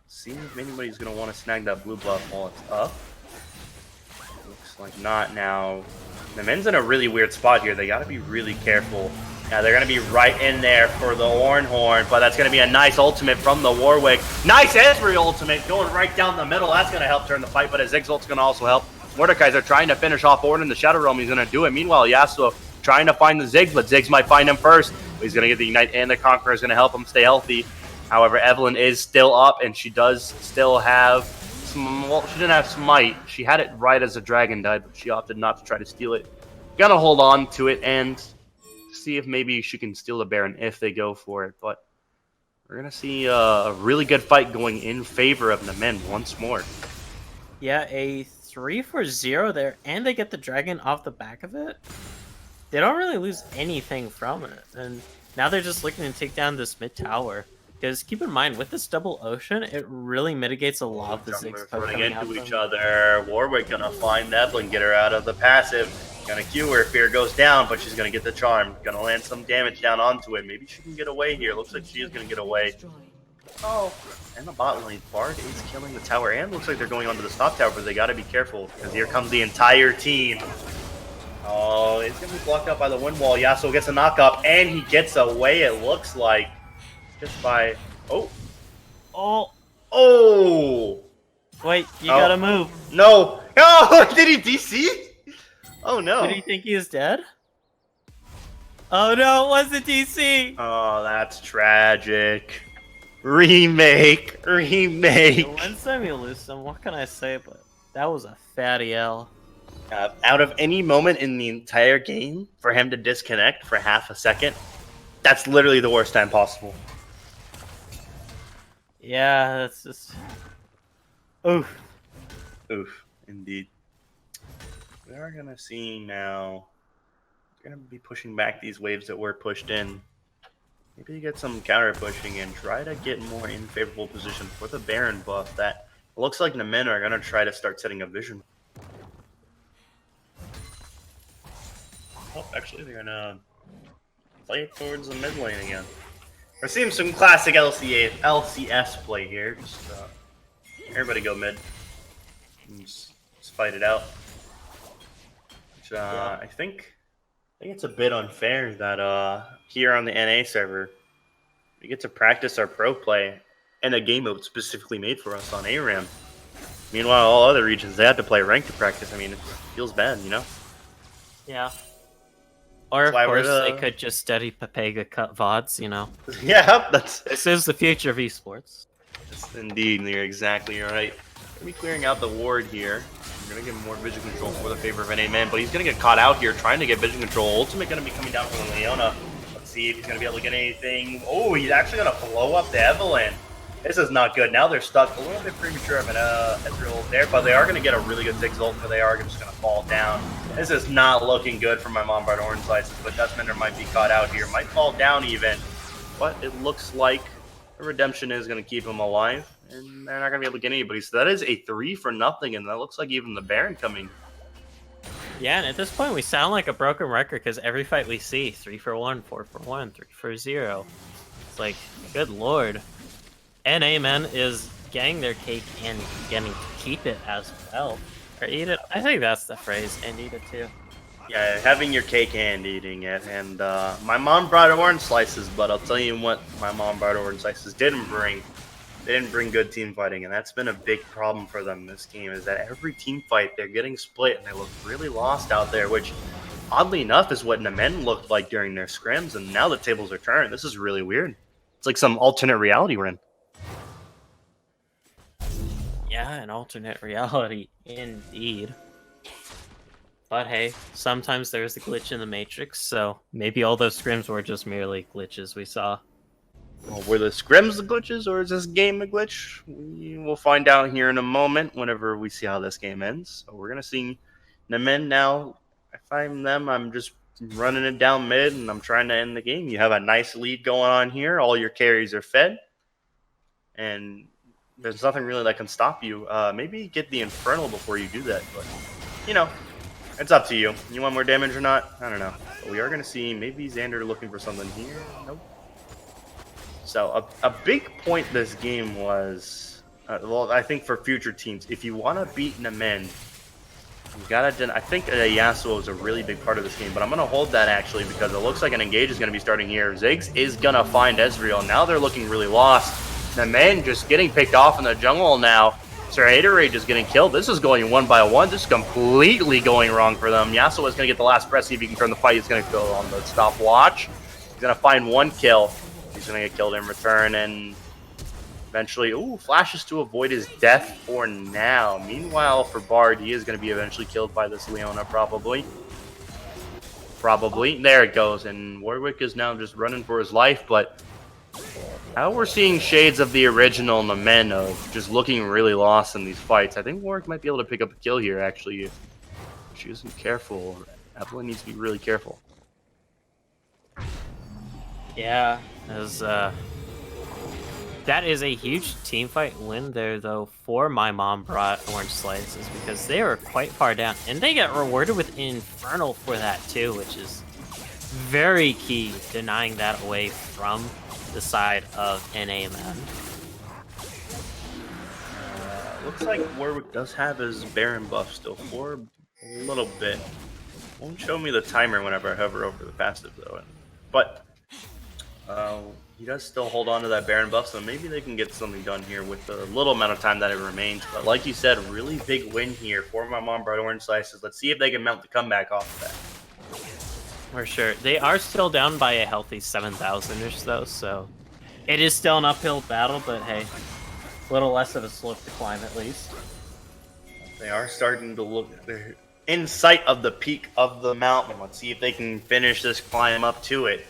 See if anybody's going to want to snag that blue buff while it's up. Looks like not now. NAMEN's in a really weird spot here. They got to be really careful. Now they're going to be right in there for the Horn, but that's going to be a nice ultimate from the Warwick. Nice Ezreal ultimate going right down the middle. That's going to help turn the fight, but a Ziggs ult's going to also help. Mordekaiser trying to finish off Ornn in the Shadow Realm. He's going to do it. Meanwhile, Yasuo trying to find the Ziggs, but Ziggs might find him first. He's going to get the Ignite, and the Conqueror is going to help him stay healthy. However, Evelynn is still up, and she does still have some, well, she didn't have Smite. She had it right as the dragon died, but she opted not to try to steal it. Gonna hold on to it and see if maybe she can steal the Baron if they go for it. But we're going to see a really good fight going in favor of NAMEN once more. Yeah, a 3-for-0 there, and they get the dragon off the back of it. They don't really lose anything from it, and now they're just looking to take down this mid tower. Because keep in mind, with this double ocean, it really mitigates a lot of the Ziggs running into each other. Warwick gonna find Evelynn, get her out of the passive. Gonna Q her, fear goes down, but she's gonna get the charm. Gonna land some damage down onto it. Maybe she can get away here. Looks like she is gonna get away. Oh, and the bot lane. Bard is killing the tower, and looks like they're going onto the top tower, but they gotta be careful because here comes the entire team. Oh, it's going to be blocked out by the wind wall. Yasuo gets a knock up, and he gets away, it looks like. Just by... Oh. Oh. Oh. Wait, you gotta move. No. Oh, did he DC? Oh, no. Did he think he is dead? Oh, no, it was a DC. Oh, that's tragic. Remake. One time you lose some, what can I say? But that was a fatty L. Out of any moment in the entire game, for him to disconnect for half a second, that's literally the worst time possible. Yeah, that's just... Oof. Oof, indeed. We are going to see now... We're going to be pushing back these waves that were pushed in. Maybe get some counter pushing and try to get more in favorable position for the Baron buff that looks like NAMEN are going to try to start setting a vision. Oh, actually, they're gonna play it towards the mid lane again. We're seeing some classic LCS play here. Just everybody go mid. Just fight it out. Which, Yeah. I think it's a bit unfair that here on the NA server, we get to practice our pro play in a game mode specifically made for us on ARAM. Meanwhile, all other regions, they had to play ranked to practice. I mean, it feels bad, you know? Yeah. Or, of course, they could just study Pepega Cup VODs, you know. Yeah, This is the future of esports. Indeed, you're exactly right. Gonna be clearing out the ward here. We're gonna get more vision control for the favor of NAMEN, but he's gonna get caught out here trying to get vision control. Ultimate gonna be coming down from the Leona. Let's see if he's gonna be able to get anything. Oh, he's actually gonna blow up the Evelynn. This is not good. Now they're stuck a little bit premature of an Ezreal there, but they are going to get a really good Ziggs ult, but they are just going to fall down. This is not looking good for my Mombard Orange Slices, but Dustmender might be caught out here. Might fall down even, but it looks like the Redemption is going to keep him alive, and they're not going to be able to get anybody. So that is a 3-for-0, and that looks like even the Baron coming. Yeah, and at this point we sound like a broken record because every fight we see, 3-for-1, 4-for-1, 3-for-0. It's like, good lord. NAMEN is getting their cake and getting to keep it as well. Or eat it. I think that's the phrase, and eat it too. Yeah, having your cake and eating it. And my mom brought orange slices, but I'll tell you what my mom brought orange slices didn't bring. They didn't bring good team fighting, and that's been a big problem for them this game, is that every team fight, they're getting split, and they look really lost out there, which, oddly enough, is what NAMEN looked like during their scrims, and now the tables are turned. This is really weird. It's like some alternate reality we're in. Yeah, an alternate reality, indeed. But hey, sometimes there's a glitch in the Matrix, so maybe all those scrims were just merely glitches we saw. Well, were the scrims the glitches, or is this game a glitch? We will find out here in a moment whenever we see how this game ends. So we're going to see NAMEN now, if I'm them, I'm just running it down mid and I'm trying to end the game. You have a nice lead going on here. All your carries are fed. And there's nothing really that can stop you. Maybe get the Infernal before you do that. But, you know, it's up to you. You want more damage or not? I don't know. But we are going to see maybe Xander looking for something here. Nope. So a big point this game was, well, I think for future teams, if you want to beat NAMEN, you gotta. I think Yasuo is a really big part of this game, but I'm gonna hold that actually because it looks like an engage is gonna be starting here. Ziggs is gonna find Ezreal. Now they're looking really lost. NAMEN just getting picked off in the jungle now. Sir Haterade is getting killed. This is going 1-by-1. This is completely going wrong for them. Yasuo is gonna get the last press. See if he can turn the fight. He's gonna go on the stopwatch. He's gonna find 1 kill. He's gonna get killed in return, and eventually, flashes to avoid his death for now. Meanwhile, for Bard, he is going to be eventually killed by this Leona, probably. There it goes, and Warwick is now just running for his life, but now we're seeing shades of the original NAMEN of just looking really lost in these fights. I think Warwick might be able to pick up a kill here, actually, if she isn't careful. Evelyn needs to be really careful. Yeah, as that is a huge team fight win there, though, for my mom brought orange slices because they were quite far down, and they get rewarded with Infernal for that too, which is very key, denying that away from the side of NAMEN. Looks like Warwick does have his Baron buff still for a little bit. Won't show me the timer whenever I hover over the passive though, but he does still hold on to that Baron buff, so maybe they can get something done here with the little amount of time that it remains. But like you said, really big win here for my mom brought orange slices. Let's see if they can mount the comeback off of that. For sure. They are still down by a healthy 7,000-ish, though, so it is still an uphill battle, but hey, a little less of a slope to climb at least. They are starting to look, they're in sight of the peak of the mountain. Let's see if they can finish this climb up to it.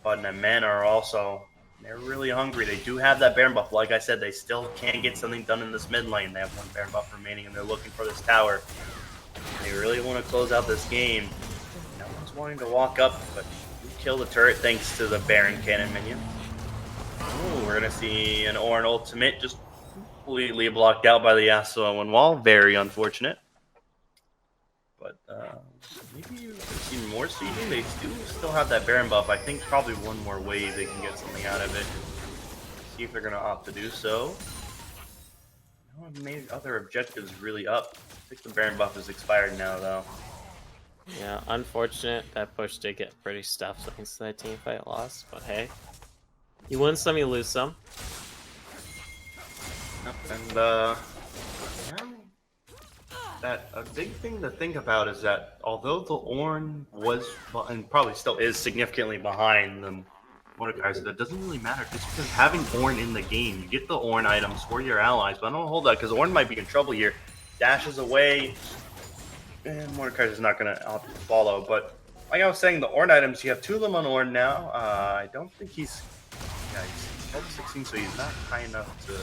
But NAMEN are also, they're really hungry. They do have that Baron buff. Like I said, they still can't get something done in this mid lane. They have 1 Baron buff remaining, and they're looking for this tower. They really want to close out this game. No one's wanting to walk up, but you kill the turret thanks to the Baron cannon minion. Ooh, we're going to see an Ornn ultimate just completely blocked out by the Yasuo one wall. Very unfortunate. But maybe you see more sieging. They do still have that Baron buff. I think probably one more wave they can get something out of it. See if they're going to opt to do so. No one made other objectives really up. I think the Baron buff is expired now, though. Yeah, unfortunate. That push did get pretty stuffed thanks to that team fight loss, but hey. You win some, you lose some. And, that a big thing to think about is that although the Ornn was, and probably still is, significantly behind the Mordekaiser, that doesn't really matter just because having Ornn in the game, you get the Ornn items for your allies, but I don't hold that because Ornn might be in trouble here. Dashes away, and Mordekaiser's not going to opt to follow, but like I was saying, the Ornn items, you have 2 of them on Ornn now. I don't think he's level 16, so he's not high enough to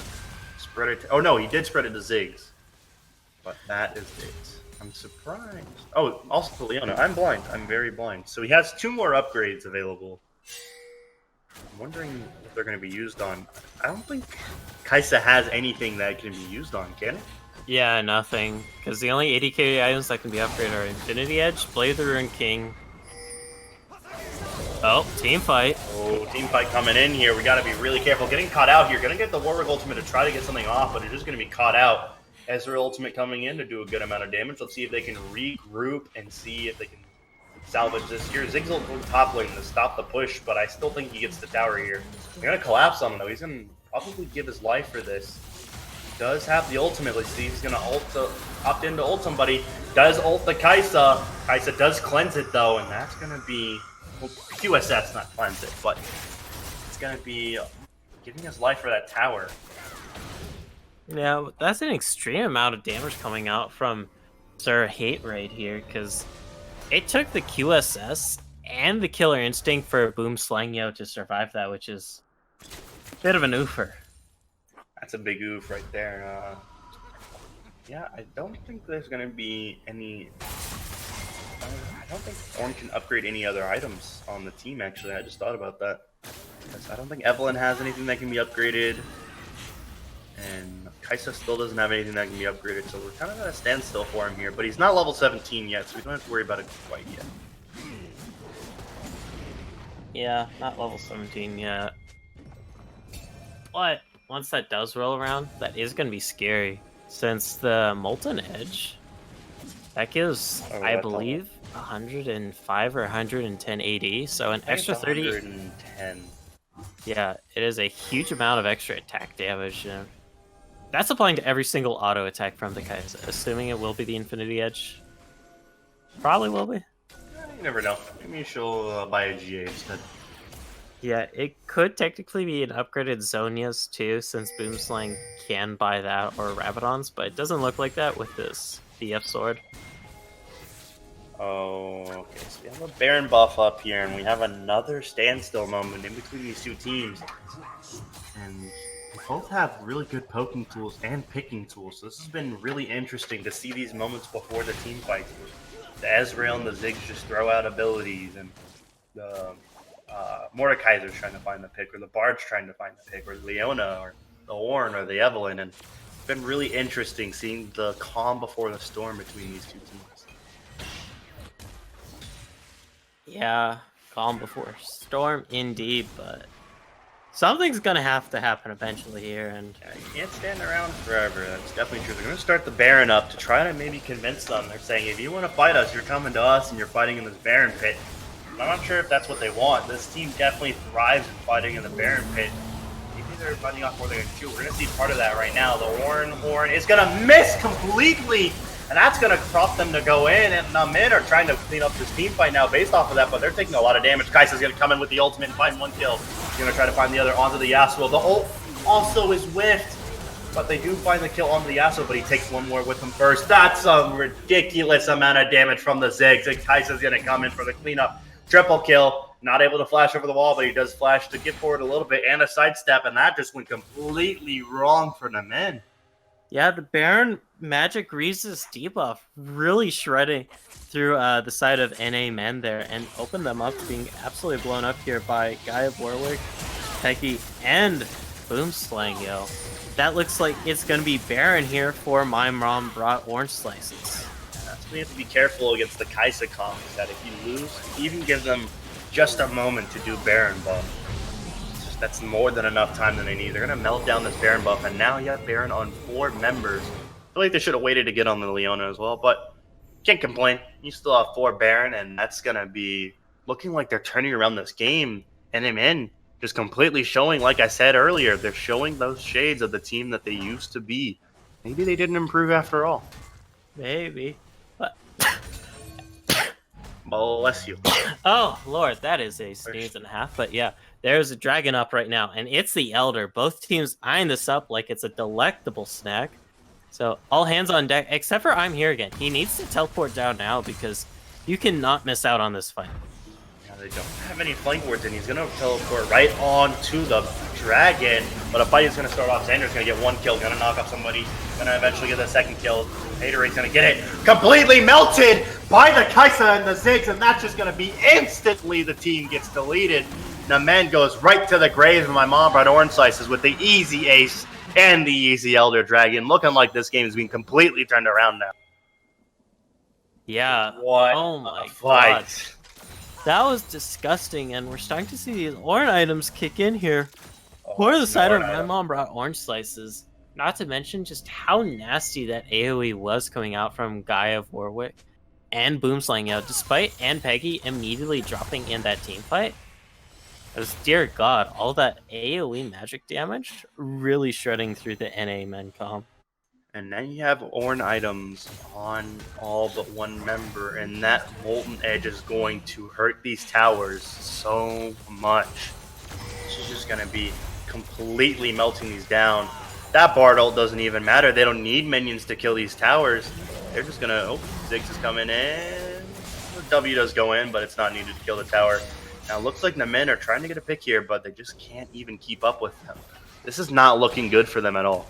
spread it. Oh no, he did spread it to Ziggs. But that is it. I'm surprised. Oh, also Leona. I'm blind. I'm very blind. So he has 2 more upgrades available. I'm wondering if they're going to be used on. I don't think Kai'Sa has anything that can be used on, can it? Yeah, nothing. Because the only 80k items that can be upgraded are Infinity Edge, Blade of the Ruined King. Oh, team fight. Oh, team fight coming in here. We got to be really careful. Getting caught out here. Going to get the Warwick ultimate to try to get something off, but they're just going to be caught out. Ezreal ultimate coming in to do a good amount of damage. Let's see if they can regroup and see if they can salvage this here. Ziggs will go top lane to stop the push, but I still think he gets the tower here. They're going to collapse on him, though. He's going to probably give his life for this. He does have the ultimate. Let's see. He's going to opt in to ult somebody. Does ult the Kai'Sa. Kai'Sa does cleanse it, though, and that's going to be... Well, QSS, not cleanse it, but it's going to be giving his life for that tower. Yeah, that's an extreme amount of damage coming out from Sir Hate right here, because it took the QSS and the Killer Instinct for Boom Slangyo to survive that, which is a bit of an oofer. That's a big oof right there. Yeah, I don't think there's going to be any don't think Orn can upgrade any other items on the team, actually. I just thought about that. I don't think Evelyn has anything that can be upgraded. And Kaisa still doesn't have anything that can be upgraded, so we're kind of at a standstill for him here. But he's not level 17 yet, so we don't have to worry about it quite yet. Yeah, not level 17 yet. But once that does roll around, that is going to be scary. Since the Molten Edge, that gives, I believe, 105 or 110 AD, so an extra 30. 110. Yeah, it is a huge amount of extra attack damage. That's applying to every single auto attack from the Kaisa, assuming it will be the Infinity Edge. Probably will be. You never know. Maybe she'll buy a GA instead. Yeah, it could technically be an upgraded Zonia's too, since Boomslang can buy that or Rabadon's, but it doesn't look like that with this BF sword. Oh, okay. So we have a Baron buff up here, and we have another standstill moment in between these two teams. And they both have really good poking tools and picking tools. So this has been really interesting to see these moments before the team fights. The Ezreal and the Ziggs just throw out abilities, and the Mordekaiser's trying to find the pick, or the Bard's trying to find the pick, or Leona, or the Ornn, or the Evelyn. And it's been really interesting seeing the calm before the storm between these two teams. Yeah, calm before storm indeed, but something's gonna have to happen eventually here, and yeah, you can't stand around forever. That's definitely true. They're going to start the Baron up to try to maybe convince them. They're saying, if you want to fight us, you're coming to us, and you're fighting in this Baron pit. I'm not sure if that's what they want. This team definitely thrives in fighting in the Baron pit. Maybe they're fighting off more than they can shoot. We're going to see part of that right now. The Ornn horn is going to miss completely, and that's going to prompt them to go in. And NAMEN are trying to clean up this team fight now based off of that, but they're taking a lot of damage. Kaisa's going to come in with the ultimate and find one kill. He's going to try to find the other onto the Yasuo. The ult also is whiffed, but they do find the kill onto the Yasuo, but he takes one more with him first. That's a ridiculous amount of damage from the Ziggs, and Kaisa's going to come in for the cleanup. Triple kill, not able to flash over the wall, but he does flash to get forward a little bit and a sidestep, and that just went completely wrong for the men. yeah, the Baron magic resist debuff really shredding through the side of NAMEN there and opened them up to being absolutely blown up here by Guy of Warwick, Peggy, and Boomslang, yo. That looks like it's going to be Baron here for My Mom Brought Orange Slices. We have to be careful against the Kaisa comps that if you lose, even give them just a moment to do Baron buff. That's more than enough time that they need. They're going to melt down this Baron buff, and now you have Baron on 4 members. I feel like they should have waited to get on the Leona as well, but can't complain. You still have 4 Baron, and that's going to be looking like they're turning around this game. And NAMEN just completely showing, like I said earlier, they're showing those shades of the team that they used to be. Maybe they didn't improve after all. Maybe. But Bless you. oh, Lord, that is a sneeze and a half. But yeah, there's a dragon up right now, and it's the Elder. Both teams eyeing this up like it's a delectable snack. So all hands on deck, except for I'm here again. He needs to teleport down now because you cannot miss out on this fight. Yeah, they don't have any flank wards, and he's going to teleport right on to the dragon. But a fight is going to start off. Xander's going to get 1 kill, going to knock off somebody, going to eventually get the 2nd kill. Haterade's going to get it completely melted by the Kaisa and the Ziggs, and that's just going to be instantly the team gets deleted. NAMEN goes right to the grave, and My Mom Brought Orange Slices with the easy ace and the easy Elder Dragon. Looking like this game is being completely turned around now. Yeah. What oh my fight. God. That was disgusting, and we're starting to see these orange items kick in here. For the side of My Mom Brought Orange Slices. Not to mention just how nasty that AoE was coming out from Guy of Warwick and Boomslang, you know, despite and Peggy immediately dropping in that team fight. Because, dear God, all that AoE magic damage really shredding through the NAMEN comp. And then you have Ornn items on all but 1 member, and that Molten Edge is going to hurt these towers so much. She's just going to be completely melting these down. That Bard ult doesn't even matter. They don't need minions to kill these towers. They're just going to... Oh, Ziggs is coming in. The W does go in, but it's not needed to kill the tower. Now, it looks like NAMEN are trying to get a pick here, but they just can't even keep up with them. This is not looking good for them at all.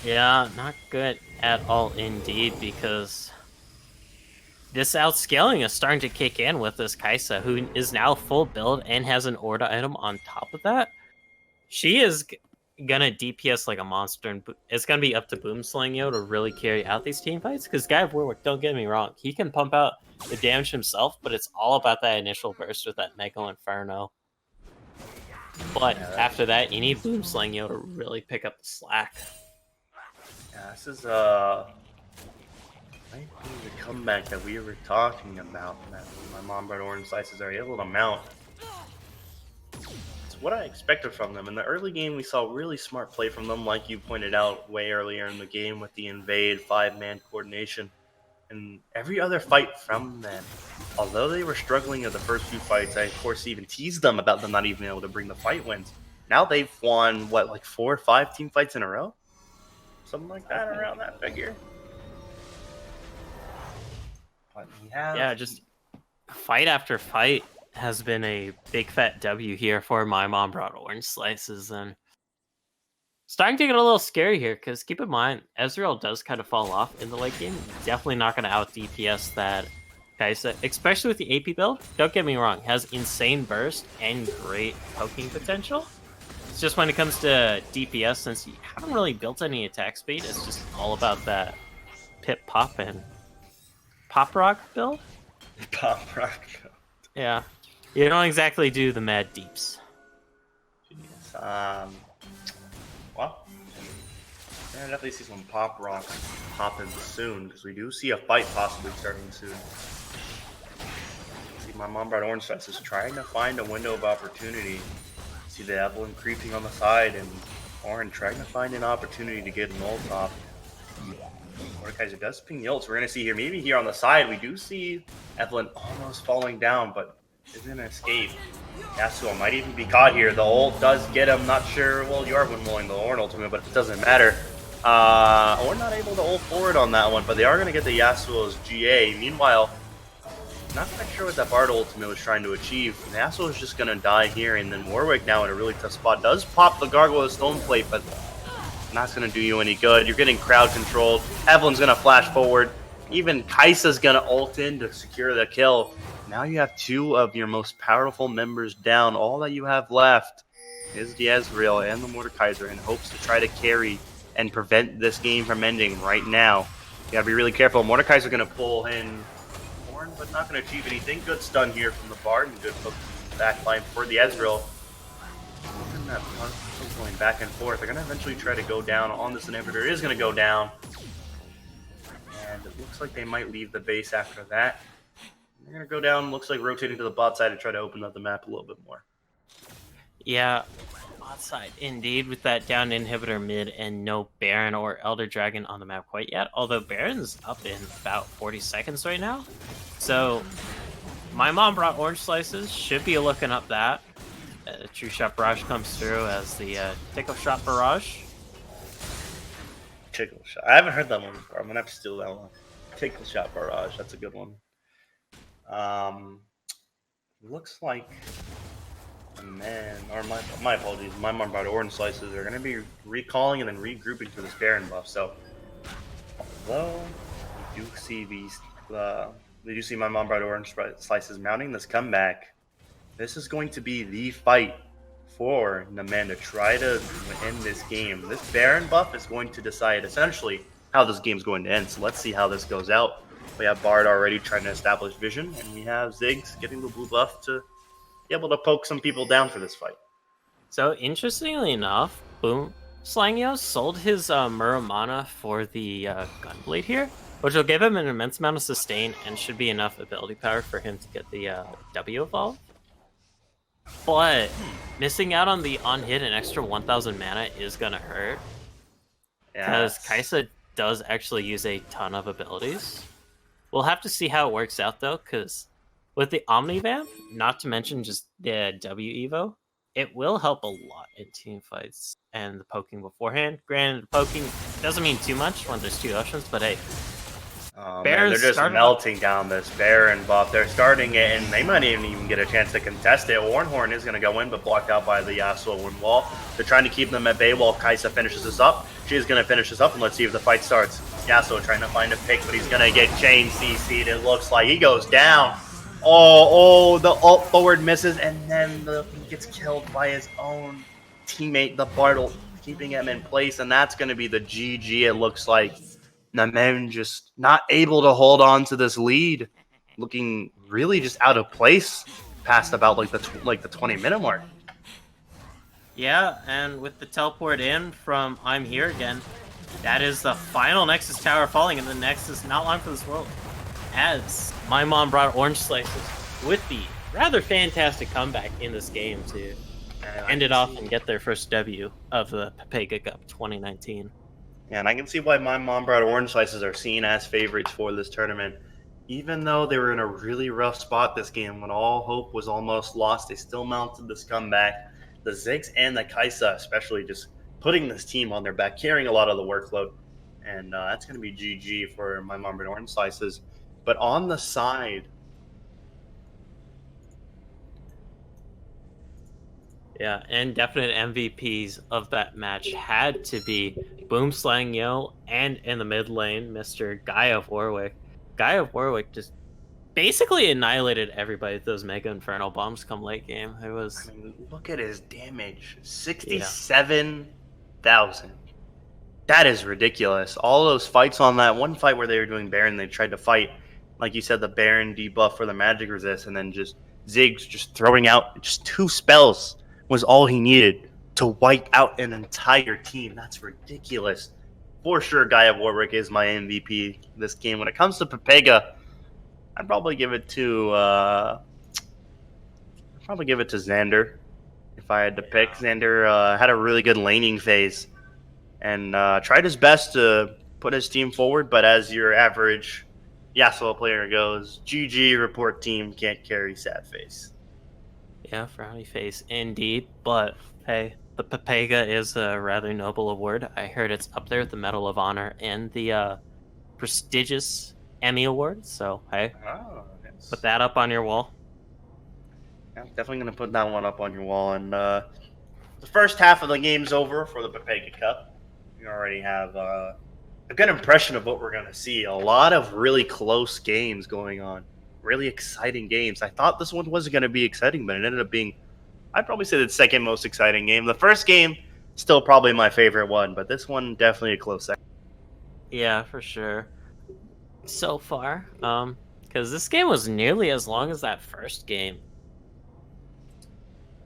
Yeah, not good at all indeed, because this outscaling is starting to kick in with this Kaisa, who is now full build and has an Orda item on top of that. She is gonna DPS like a monster, and it's gonna be up to Boomslang to really carry out these team fights. Because Guy of Warwick, don't get me wrong, he can pump out the damage himself, but it's all about that initial burst with that Mega Inferno. But after that, you need Boomslang to really pick up the slack. Yeah, this is might be the comeback that we were talking about. That my mom brought orange slices are able to mount. It's what I expected from them. In the early game, we saw really smart play from them, like you pointed out way earlier in the game with the invade 5-man coordination. And every other fight from them, although they were struggling in the first few fights, I of course even teased them about them not even able to bring the fight wins. Now they've won, what, like 4 or 5 team fights in a row? Something like that, around that figure. But we have... Yeah, just fight after fight has been a big fat W here for my mom brought orange slices, and starting to get a little scary here, because keep in mind, Ezreal does kind of fall off in the late game. Definitely not going to out DPS that Kaisa, especially with the AP build. Don't get me wrong, has insane burst and great poking potential. It's just when it comes to DPS, since you haven't really built any attack speed, it's just all about that pip pop and pop rock build. Pop rock build. Yeah, you don't exactly do the mad deeps. Jeez. Well, I definitely see some pop rocks popping soon, because we do see a fight possibly starting soon. See, my mom brought orange slices trying to find a window of opportunity. See the Evelyn creeping on the side, and Orange trying to find an opportunity to get an ult off. Mordekaiser does ping the ult, so we're going to see here, maybe here on the side, we do see Evelyn almost falling down, but is going to escape. Yasuo might even be caught here. The ult does get him, not sure, well, you are windmilling the Ornn ultimate, but it doesn't matter. We're not able to ult forward on that one, but they are going to get the Yasuo's GA. Meanwhile, not quite sure what that Bard ultimate was trying to achieve. Yasuo is just going to die here, and then Warwick now in a really tough spot. Does pop the Gargoyle Stone Plate, but not going to do you any good. You're getting crowd controlled. Evelyn's going to flash forward. Even Kai'Sa's going to ult in to secure the kill. Now you have 2 of your most powerful members down. All that you have left is the Ezreal and the Mordekaiser in hopes to try to carry and prevent this game from ending right now. You got to be really careful. Mordekaiser going to pull in Ornn, but not going to achieve anything. Good stun here from the Bard and good backline for the Ezreal. That going back and forth. They're going to eventually try to go down on this inhibitor. It is going to go down. And it looks like they might leave the base after that. They're going to go down, looks like rotating to the bot side to try to open up the map a little bit more. Yeah, bot side indeed, with that down inhibitor mid and no Baron or Elder Dragon on the map quite yet. Although Baron's up in about 40 seconds right now. So my mom brought orange slices. Should be looking up that. True Shot Barrage comes through as the Takeoff Shot Barrage. Tickle Shot. I haven't heard that one before. I'm going to have to steal that one. Tickle Shot Barrage. That's a good one. Looks like my apologies. My mom brought orange slices. They're going to be recalling and then regrouping for this Baron buff. So, although we do see these, we do see my mom brought orange slices mounting this comeback. This is going to be the fight for NAMEN to try to end this game. This Baron buff is going to decide essentially how this game's going to end. So let's see how this goes out. We have Bard already trying to establish vision, and we have Ziggs getting the blue buff to be able to poke some people down for this fight. So interestingly enough, Slangyo sold his Muramana for the Gunblade here, which will give him an immense amount of sustain and should be enough ability power for him to get the W evolve. But missing out on the on-hit and extra 1,000 mana is going to hurt. Because Kaisa does actually use a ton of abilities. We'll have to see how it works out, though, because with the Omnivamp, not to mention just the W Evo, it will help a lot in team fights and the poking beforehand. Granted, poking doesn't mean too much when there's 2 oceans, but hey. Oh, man, they're just melting down this Baron buff. They're starting it, and they might even get a chance to contest it. Warnhorn is going to go in, but blocked out by the Yasuo wind wall. They're trying to keep them at bay while Kaisa finishes this up. She is going to finish this up, and let's see if the fight starts. Yasuo trying to find a pick, but he's gonna get chain CC'd. It looks like he goes down. Oh, the ult forward misses, and then he gets killed by his own teammate, the Bartle, keeping him in place, and that's gonna be the GG. It looks like NAMEN just not able to hold on to this lead, looking really just out of place past about like the 20-minute mark. Yeah, and with the teleport in from I'm Here Again, that is the final Nexus tower falling, and the Nexus not long for this world. As my mom brought orange slices with the rather fantastic comeback in this game to end it off and get their first W of the Pepega Cup 2019. Yeah, and I can see why my mom brought orange slices are seen as favorites for this tournament. Even though they were in a really rough spot this game, when all hope was almost lost, they still mounted this comeback. The Ziggs and the Kaisa especially just putting this team on their back, carrying a lot of the workload. And that's going to be GG for my mom brought orange slices. But on the side, yeah, and definite MVPs of that match had to be Boomslang Yo and in the mid lane, Mr. Guy of Warwick. Guy of Warwick just basically annihilated everybody with those Mega Inferno bombs come late game. It was... I mean, look at his damage. 67,000. That is ridiculous. All those fights on that one fight where they were doing Baron, they tried to fight, like you said, the Baron debuff for the magic resist, and then just Ziggs just throwing out just 2 spells was all he needed to wipe out an entire team. That's ridiculous. For sure, Guy of Warwick is my MVP this game. When it comes to Pepega, I'd probably give it to Xander if I had to pick. Xander had a really good laning phase and tried his best to put his team forward, but as your average Yasuo player goes, GG, report team, can't carry, sad face. Yeah, frowny face indeed, but hey, the Pepega is a rather noble award. I heard it's up there with the Medal of Honor and the prestigious Emmy Award, so hey, Yes. put that up on your wall. Yeah, definitely going to put that one up on your wall. And the first half of the game's over for the Pepega Cup. We already have a good impression of what we're going to see. A lot of really close games going on. Really exciting games. I thought this one wasn't going to be exciting, but it ended up being, I'd probably say, the second most exciting game. The first game, still probably my favorite one, but this one, definitely a close second. Yeah, for sure. So far, because this game was nearly as long as that first game.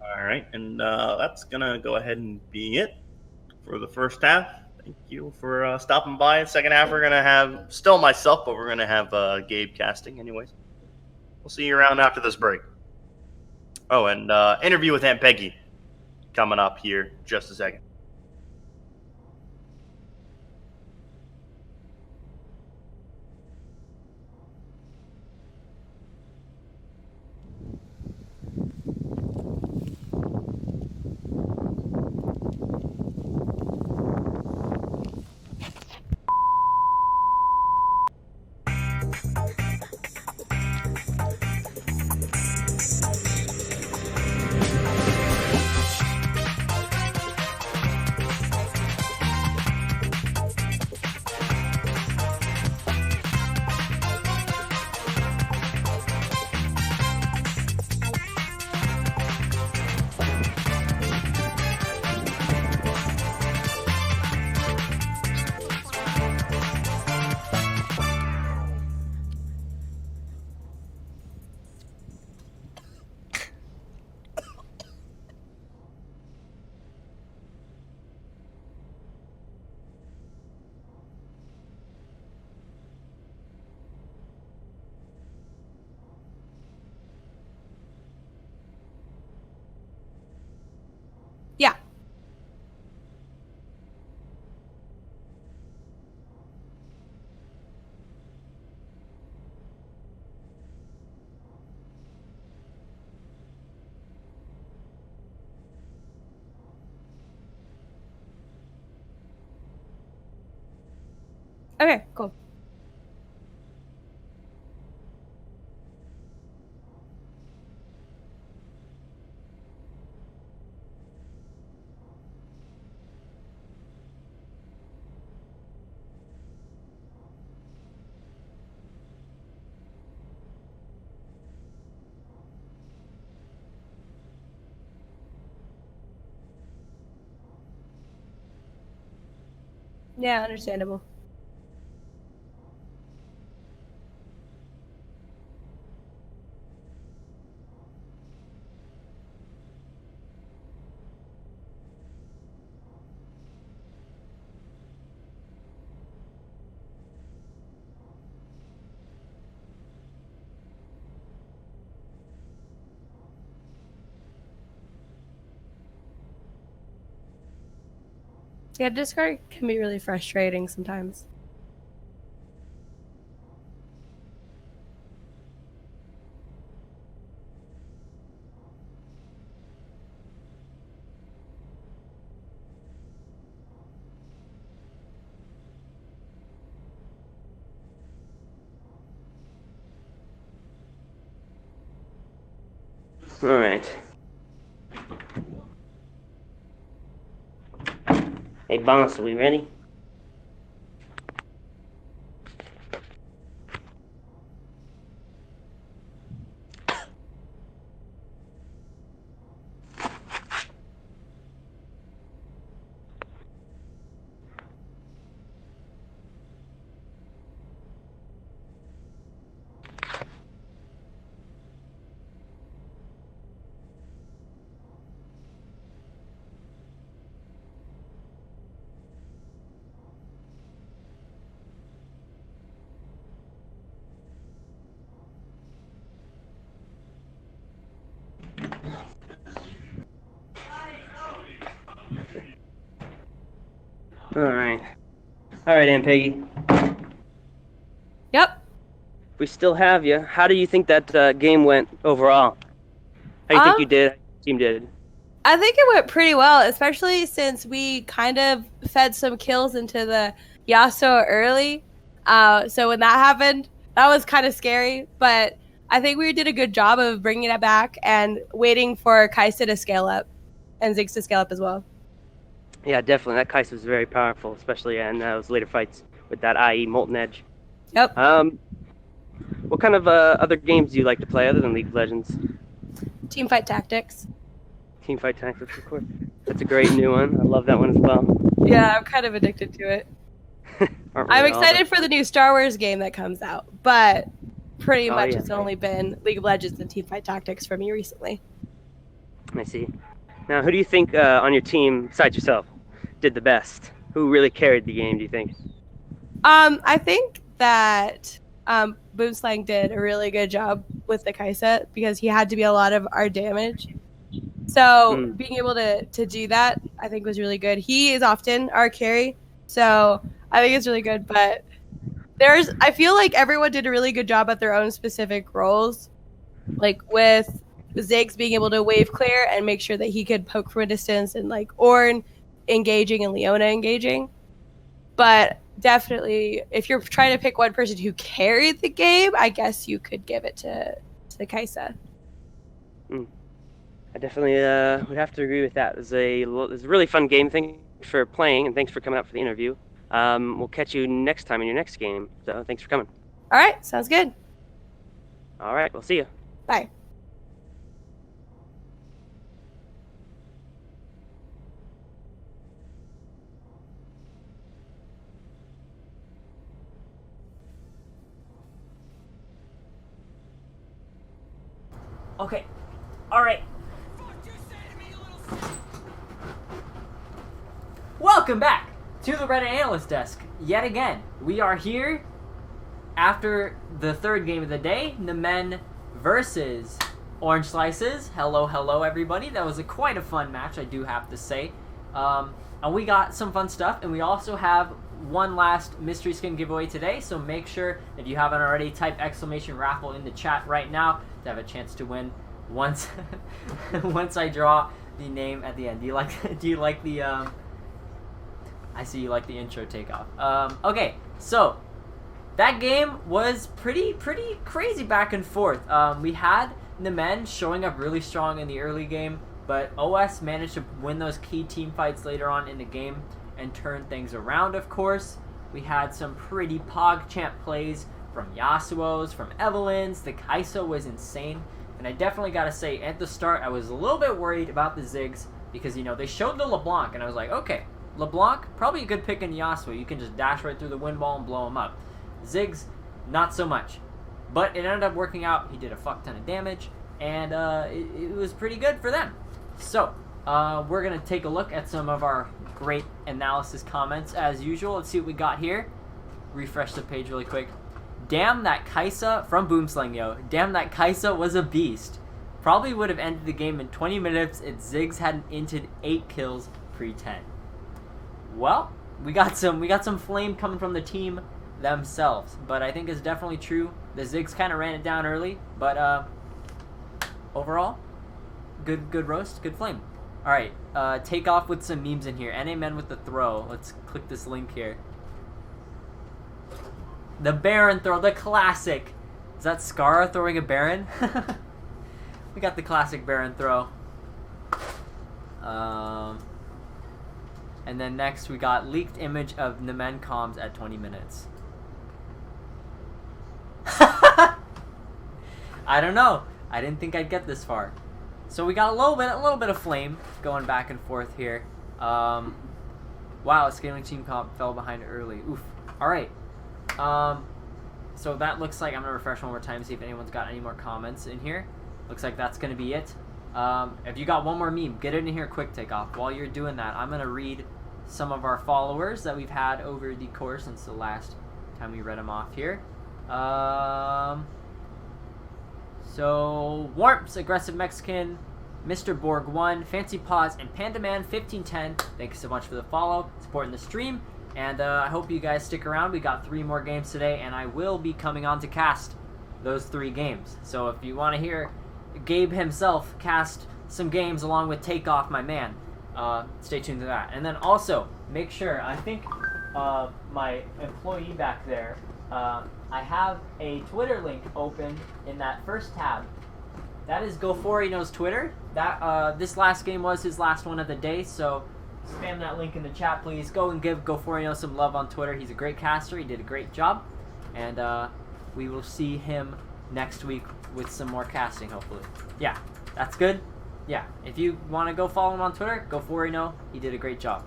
All right, and that's going to go ahead and be it for the first half. Thank you for stopping by. Second half, we're going to have still myself, but we're going to have Gabe casting anyways. We'll see you around after this break. Oh, and interview with Aunt Peggy coming up here just a second. Yeah. Okay, cool. Yeah, understandable. Yeah, Discord can be really frustrating sometimes. All right. Hey, boss, are we ready? All right. All right, Aunt Peggy. Yep. We still have you. How do you think that game went overall? How do you think you did? How your team did? I think it went pretty well, especially since we kind of fed some kills into the Yasuo early. So when that happened, that was kind of scary. But I think we did a good job of bringing it back and waiting for Kaisa to scale up and Ziggs to scale up as well. Yeah, definitely. That Kai'Sa was very powerful, especially in those later fights with that IE Molten Edge. Yep. What kind of other games do you like to play other than League of Legends? Teamfight Tactics. Teamfight Tactics, of course. That's a great new one. I love that one as well. Yeah, I'm kind of addicted to it. Aren't I'm we all, excited for the new Star Wars game that comes out, but pretty much yeah. it's only been League of Legends and Teamfight Tactics for me recently. I see. Now, who do you think on your team, besides yourself, did the best? Who really carried the game, do you think? I think that Boomslang did a really good job with the Kaisa because he had to be a lot of our damage. So being able to do that, I think was really good. He is often our carry, so I think it's really good. But I feel like everyone did a really good job at their own specific roles, like with Ziggs being able to wave clear and make sure that he could poke from a distance, and like Ornn engaging and Leona engaging. But definitely, if you're trying to pick one person who carried the game, I guess you could give it to Kaisa. I definitely would have to agree with that. It's a really fun game. Thanks for playing, and thanks for coming out for the interview. We'll catch you next time in your next game. So thanks for coming. All right, sounds good. All right, we'll see you. Bye. Okay. All right. Welcome back to the Reddit Analyst Desk. Yet again, we are here after the third game of the day, NAMEN versus Orange Slices. Hello, hello, everybody. That was quite a fun match, I do have to say. And we got some fun stuff, and we also have one last mystery skin giveaway today, so make sure, if you haven't already, type exclamation raffle in the chat right now to have a chance to win once once I draw the name at the end. Do you like the I see you like the intro Takeoff. Okay, so that game was pretty crazy back and forth. We had NAMEN showing up really strong in the early game, but OS managed to win those key team fights later on in the game and turn things around, of course. We had some pretty PogChamp plays from Yasuo's, from Evelyn's. The Kaisa was insane. And I definitely gotta say, at the start, I was a little bit worried about the Ziggs because, you know, they showed the LeBlanc, and I was like, okay, LeBlanc, probably a good pick in Yasuo. You can just dash right through the wind wall and blow him up. Ziggs, not so much. But it ended up working out. He did a fuck ton of damage, and it was pretty good for them. So, we're going to take a look at some of our great analysis comments as usual. Let's see what we got here. Refresh the page really quick. Damn, that Kaisa from Boomslang, yo. Damn, that Kaisa was a beast. Probably would have ended the game in 20 minutes if Ziggs hadn't inted 8 kills pre-10. Well, we got some flame coming from the team themselves, but I think it's definitely true. The Ziggs kind of ran it down early, but overall, good roast, good flame. All right, Takeoff with some memes in here. NAMEN with the throw. Let's click this link here. The Baron throw, the classic. Is that Scar throwing a Baron? We got the classic Baron throw. And then next we got leaked image of NAMEN comms at 20 minutes. I don't know. I didn't think I'd get this far. So we got a little bit of flame going back and forth here. Wow, scaling team comp fell behind early. Oof. All right. So that looks like, I'm gonna refresh one more time, see if anyone's got any more comments in here. Looks like that's gonna be it. If you got one more meme, get it in here quick, Takeoff. While you're doing that, I'm gonna read some of our followers that we've had over the course since the last time we read them off here. So Warps, Aggressive Mexican, Mr. Borg 1, Fancy Paws, and Pandaman 1510. Thank you so much for the follow, supporting the stream, and I hope you guys stick around. We got 3 more games today, and I will be coming on to cast those 3 games. So if you want to hear Gabe himself cast some games along with Takeoff, my man, stay tuned to that. And then also make sure, I think my employee back there, I have a Twitter link open in that first tab. That is GoForino's Twitter. That this last game was his last one of the day, so spam that link in the chat, please. Go and give GoForino some love on Twitter. He's a great caster. He did a great job, and we will see him next week with some more casting, hopefully. Yeah, that's good. Yeah, if you want to go follow him on Twitter, GoForino. He did a great job.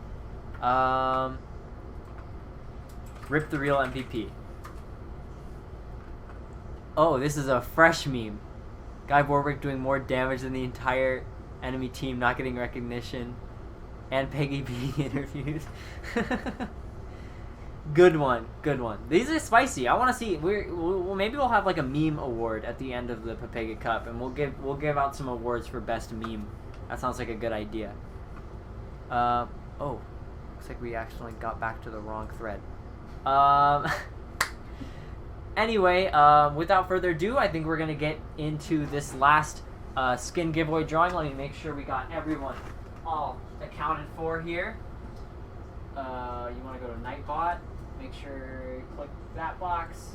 Rip the real MVP. Oh, this is a fresh meme. Guy Warwick doing more damage than the entire enemy team, not getting recognition, and Peggy being interviewed. Good one, good one. These are spicy. I want to see. Maybe we'll have like a meme award at the end of the Pepega Cup, and we'll give out some awards for best meme. That sounds like a good idea. Oh, looks like we actually got back to the wrong thread. Anyway, without further ado, I think we're going to get into this last skin giveaway drawing. Let me make sure we got everyone all accounted for here. You want to go to Nightbot. Make sure you click that box.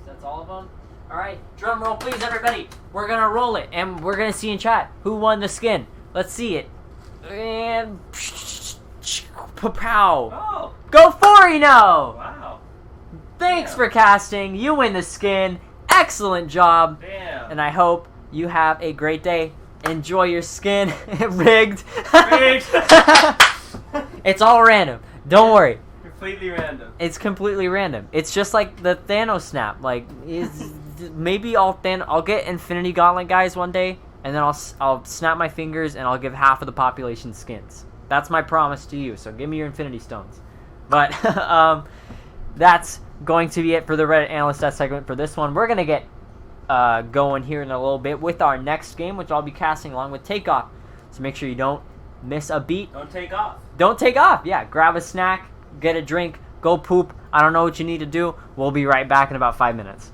That's all of them. All right, drum roll, please, everybody. We're going to roll it, and we're going to see in chat who won the skin. Let's see it. And... Pow! Oh! GoForino! Wow. Thanks Damn. for casting. You win the skin. Excellent job. Damn. And I hope you have a great day. Enjoy your skin. Rigged. Rigged. It's all random. Don't worry. Completely random. It's completely random. It's just like the Thanos snap. Like, maybe I'll get Infinity Gauntlet guys one day, and then I'll snap my fingers and I'll give half of the population skins. That's my promise to you. So give me your Infinity Stones. But that's going to be it for the Reddit Analyst Test segment for this one. We're going to get going here in a little bit with our next game, which I'll be casting along with Takeoff. So make sure you don't miss a beat. Don't take off. Don't take off. Yeah, grab a snack, get a drink, go poop. I don't know what you need to do. We'll be right back in about 5 minutes.